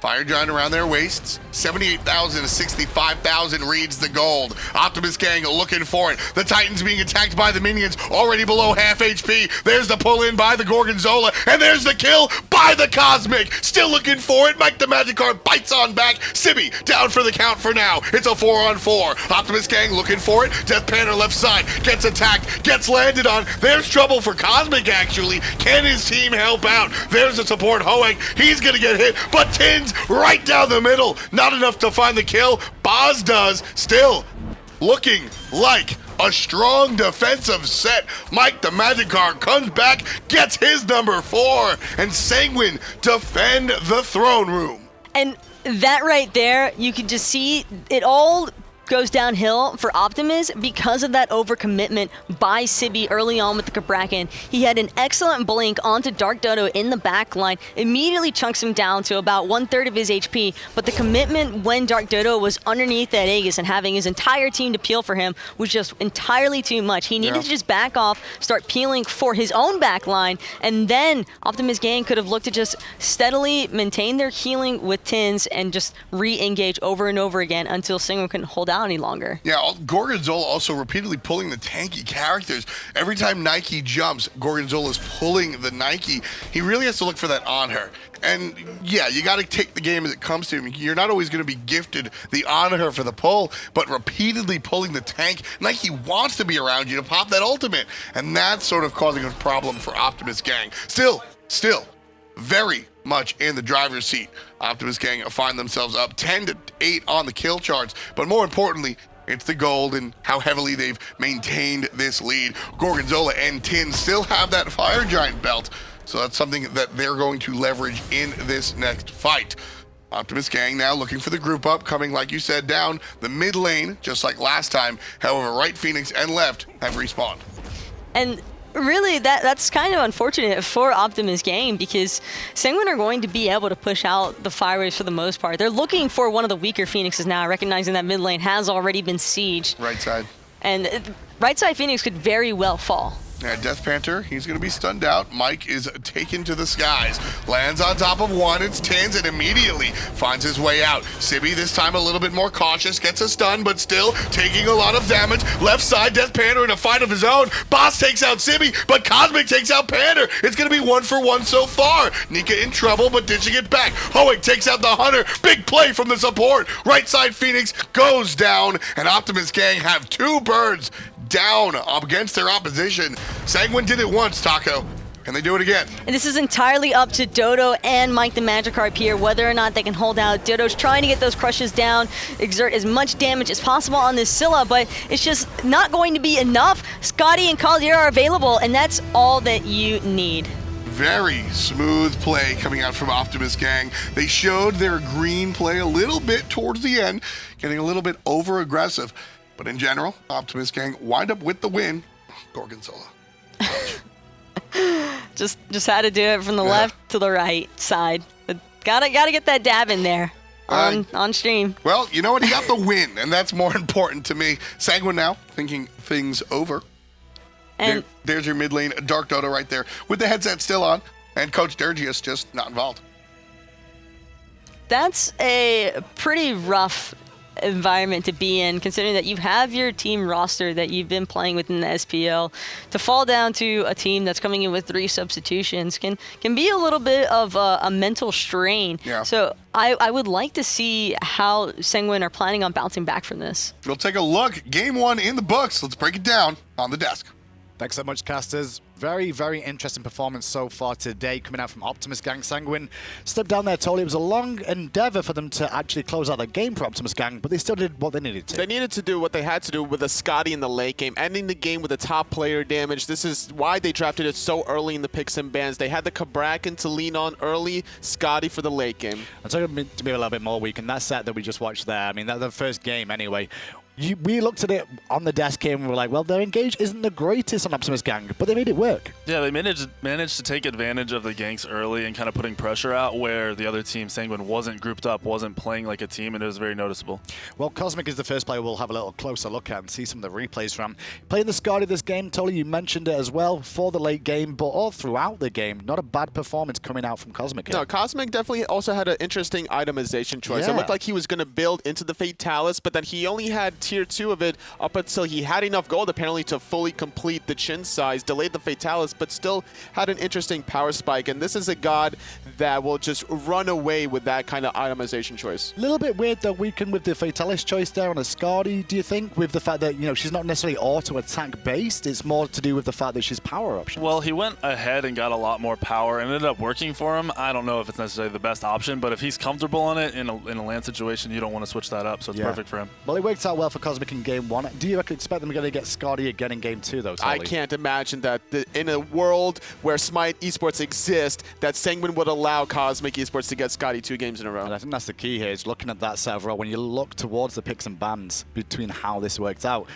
Fire Giant around their waists. 78,000 to 65,000 reads the gold. Optimus Gang looking for it. The Titans being attacked by the minions, already below half HP. There's the pull in by the Gorgonzolla, and there's the kill by the Cosmic. Still looking for it. MikeTheMagikarp bites on back. Sibi down for the count for now. It's a 4-on-4. Optimus Gang looking for it. DeathPanter left side gets attacked, gets landed on. There's trouble for Cosmic actually. Can his team help out? There's the support Hoek. He's gonna get hit, but Tynz right down the middle. Not enough to find the kill. Baas does. Still looking like a strong defensive set. MikeTheMagikarp comes back, gets his number 4, and Sanguine defend the throne room. And that right there, you can just see it all goes downhill for Optimus because of that overcommitment by Sibi early on with the Cabrakan. He had an excellent blink onto DeathDodo in the back line, immediately chunks him down to about 1/3 of his HP, but the commitment when DeathDodo was underneath that Aegis and having his entire team to peel for him was just entirely too much. He needed to just back off, start peeling for his own back line, and then Optimus Gang could have looked to just steadily maintain their healing with Tynz and just re-engage over and over again until Sanguine couldn't hold out any longer. Yeah, Gorgonzolla also repeatedly pulling the tanky characters. Every time Nike jumps, Gorgonzola's pulling the Nike. He really has to look for that Anhur. And yeah, you got to take the game as it comes to him. You're not always going to be gifted the Anhur for the pull, but repeatedly pulling the tank. Nike wants to be around you to pop that ultimate. And that's sort of causing a problem for Optimus Gang. Still, very much in the driver's seat. Optimus Gang find themselves up 10-8 on the kill charts, but more importantly, it's the gold and how heavily they've maintained this lead. Gorgonzolla and Tynz still have that Fire Giant belt, so that's something that they're going to leverage in this next fight. Optimus Gang now looking for the group up, coming, like you said, down the mid lane, just like last time. However, right Phoenix and left have respawned. And really, that's kind of unfortunate for Optimus Gang because Sanguine are going to be able to push out the hi-rez for the most part. They're looking for one of the weaker Phoenixes now, recognizing that mid lane has already been sieged. Right side. And right side Phoenix could very well fall. Yeah, DeathPanter, he's going to be stunned out. Mike is taken to the skies. Lands on top of one. It's Tynz and immediately finds his way out. Sibi, this time a little bit more cautious, gets a stun, but still taking a lot of damage. Left side, DeathPanter in a fight of his own. Baas takes out Sibi, but Cosmic takes out Panther. It's going to be 1-for-1 so far. Nika in trouble, but ditching it back. Hoek takes out the Hunter. Big play from the support. Right side Phoenix goes down, and Optimus Gang have 2 birds down against their opposition. Sanguine did it once, Taco, and they do it again. And this is entirely up to Dodo and MikeTheMagikarp here, whether or not they can hold out. Dodo's trying to get those crushes down, exert as much damage as possible on this Scylla, but it's just not going to be enough. Skadi and Caldera are available, and that's all that you need. Very smooth play coming out from Optimus Gang. They showed their green play a little bit towards the end, getting a little bit over-aggressive. But in general, Optimus Gang wind up with the win. Gorgonzolla. just had to do it from the left to the right side. But gotta get that dab in there on stream. Well, you know what? He got the win, and that's more important to me. Sanguine now thinking things over. And there's your mid lane DeathDodo right there with the headset still on, and Coach Durgius just not involved. That's a pretty rough environment to be in, considering that you have your team roster that you've been playing within the SPL. To fall down to a team that's coming in with 3 substitutions can be a little bit of a mental strain. Yeah. So I would like to see how Sanguine are planning on bouncing back from this. We'll take a look. Game 1 in the books. Let's break it down on the desk. Thanks so much, casters. Very, very interesting performance so far today coming out from Optimus Gang. Sanguine stepped down there, totally. It was a long endeavor for them to actually close out the game for Optimus Gang, but they still did what they needed to. They needed to do what they had to do with a Skadi in the late game, ending the game with a top player damage. This is why they drafted it so early in the picks and bans. They had the Cabrakan to lean on early, Skadi for the late game. And so to be a little bit more weak in that set that we just watched there. I mean, that's the first game anyway. We looked at it on the desk here and we were like, well, their engage isn't the greatest on Optimus Gang, but they made it work. Yeah, they managed to take advantage of the ganks early and kind of putting pressure out where the other team, Sanguine, wasn't grouped up, wasn't playing like a team, and it was very noticeable. Well, Cosmic is the first player we'll have a little closer look at and see some of the replays from. Playing the Skadi this game, Tolly, you mentioned it as well, for the late game, but all throughout the game, not a bad performance coming out from Cosmic here. No, Cosmic definitely also had an interesting itemization choice. Yeah. It looked like he was going to build into the Fatalis, but then he only had tier 2 of it up until he had enough gold apparently to fully complete the chin size, delayed the Fatalis, but still had an interesting power spike. And this is a god that will just run away with that kind of itemization choice. A little bit weird that Weaken with the Fatalis choice there on a Skadi, do you think, with the fact that, you know, she's not necessarily auto-attack based, it's more to do with the fact that she's power option? Well, he went ahead and got a lot more power and ended up working for him. I don't know if it's necessarily the best option, but if he's comfortable on it in a land situation, you don't want to switch that up, so it's perfect for him. Well, it worked out well for Cosmic in game 1. Do you expect them to get Skadi again in game 2, though, Tolly? I can't imagine that in a world where Smite Esports exists, that Sanguine would allow Cosmic Esports to get Skadi 2 games in a row. And I think that's the key here, is looking at that set overall. When you look towards the picks and bans between how this worked out,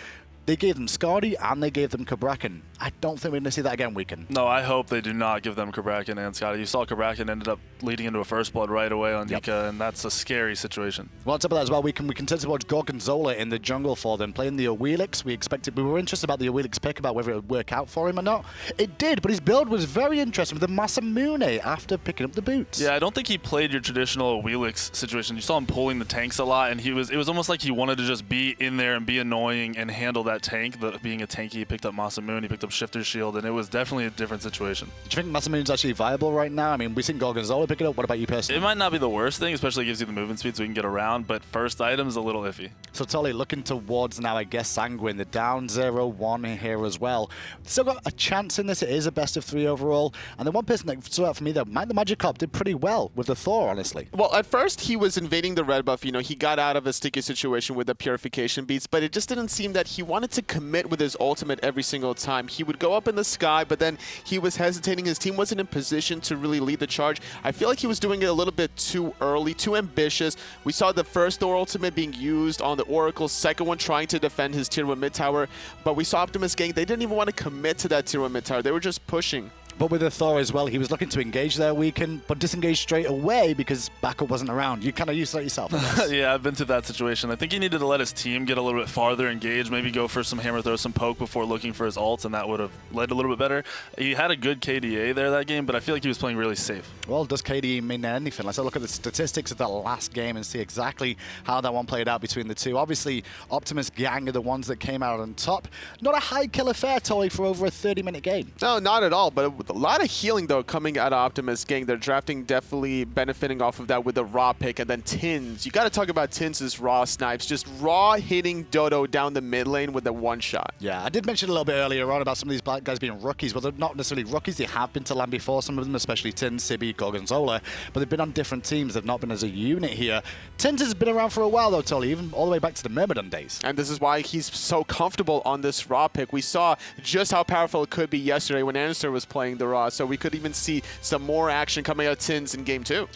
they gave them Skadi and they gave them Cabrakan. I don't think we're going to see that again, Weaken. No, I hope they do not give them Cabrakan and Skadi. You saw Cabrakan ended up leading into a first blood right away on Nika, and that's a scary situation. Well, on top of that as well, we can turn towards Gorgonzolla in the jungle for them, playing the Awilix. We were interested about the Awilix pick, about whether it would work out for him or not. It did, but his build was very interesting with the Masamune after picking up the boots. Yeah, I don't think he played your traditional Awilix situation. You saw him pulling the tanks a lot, and it was almost like he wanted to just be in there and be annoying and handle that tank. Being a tanky, he picked up Masamune, he picked up Shifter's Shield, and it was definitely a different situation. Do you think Masamune's actually viable right now? I mean, we've seen Gorgonzola pick it up. What about you personally? It might not be the worst thing, especially gives you the movement speed so you can get around, but first item's a little iffy. So Tolly, looking towards now, I guess, Sanguine, the down 0-1 here as well. Still got a chance in this. It is a best of 3 overall. And the one person that stood out for me, though, MikeTheMagikarp did pretty well with the Thor, honestly. Well, at first he was invading the red buff. You know, he got out of a sticky situation with the purification beats, but it just didn't seem that he wanted to commit with his ultimate every single time. He would go up in the sky, but then he was hesitating. His team wasn't in position to really lead the charge. I feel like he was doing it a little bit too early, too ambitious. We saw the first Thor ultimate being used on the Oracle, second one trying to defend his tier 1 mid tower, but we saw Optimus Gang, they didn't even want to commit to that tier 1 mid tower. They were just pushing. But with the Thor as well, he was looking to engage there Weaken, but disengage straight away because backup wasn't around. You kind of used that yourself, I guess. Yeah, I've been through that situation. I think he needed to let his team get a little bit farther engaged, maybe go for some hammer throw, some poke before looking for his ults, and that would have led a little bit better. He had a good KDA there that game, but I feel like he was playing really safe. Well, does KDA mean anything? Let's look at the statistics of that last game and see exactly how that one played out between the two. Obviously, Optimus Gang are the ones that came out on top. Not a high kill affair, Tolly, for over a 30-minute game. No, not at all, but a lot of healing, though, coming out of Optimus Gang. Their drafting definitely benefiting off of that with the raw pick. And then Tynz. You got to talk about Tynz's raw snipes. Just raw hitting Dodo down the mid lane with a one-shot. Yeah, I did mention a little bit earlier on about some of these black guys being rookies. Well, they're not necessarily rookies. They have been to LAN before, some of them, especially Tynz, Sibi, Gorgonzola. But they've been on different teams. They've not been as a unit here. Tynz has been around for a while, though, Tolly, even all the way back to the Myrmidon days. And this is why he's so comfortable on this raw pick. We saw just how powerful it could be yesterday when Anhur was playing the raw. So we could even see some more action coming out of Tynz in game 2.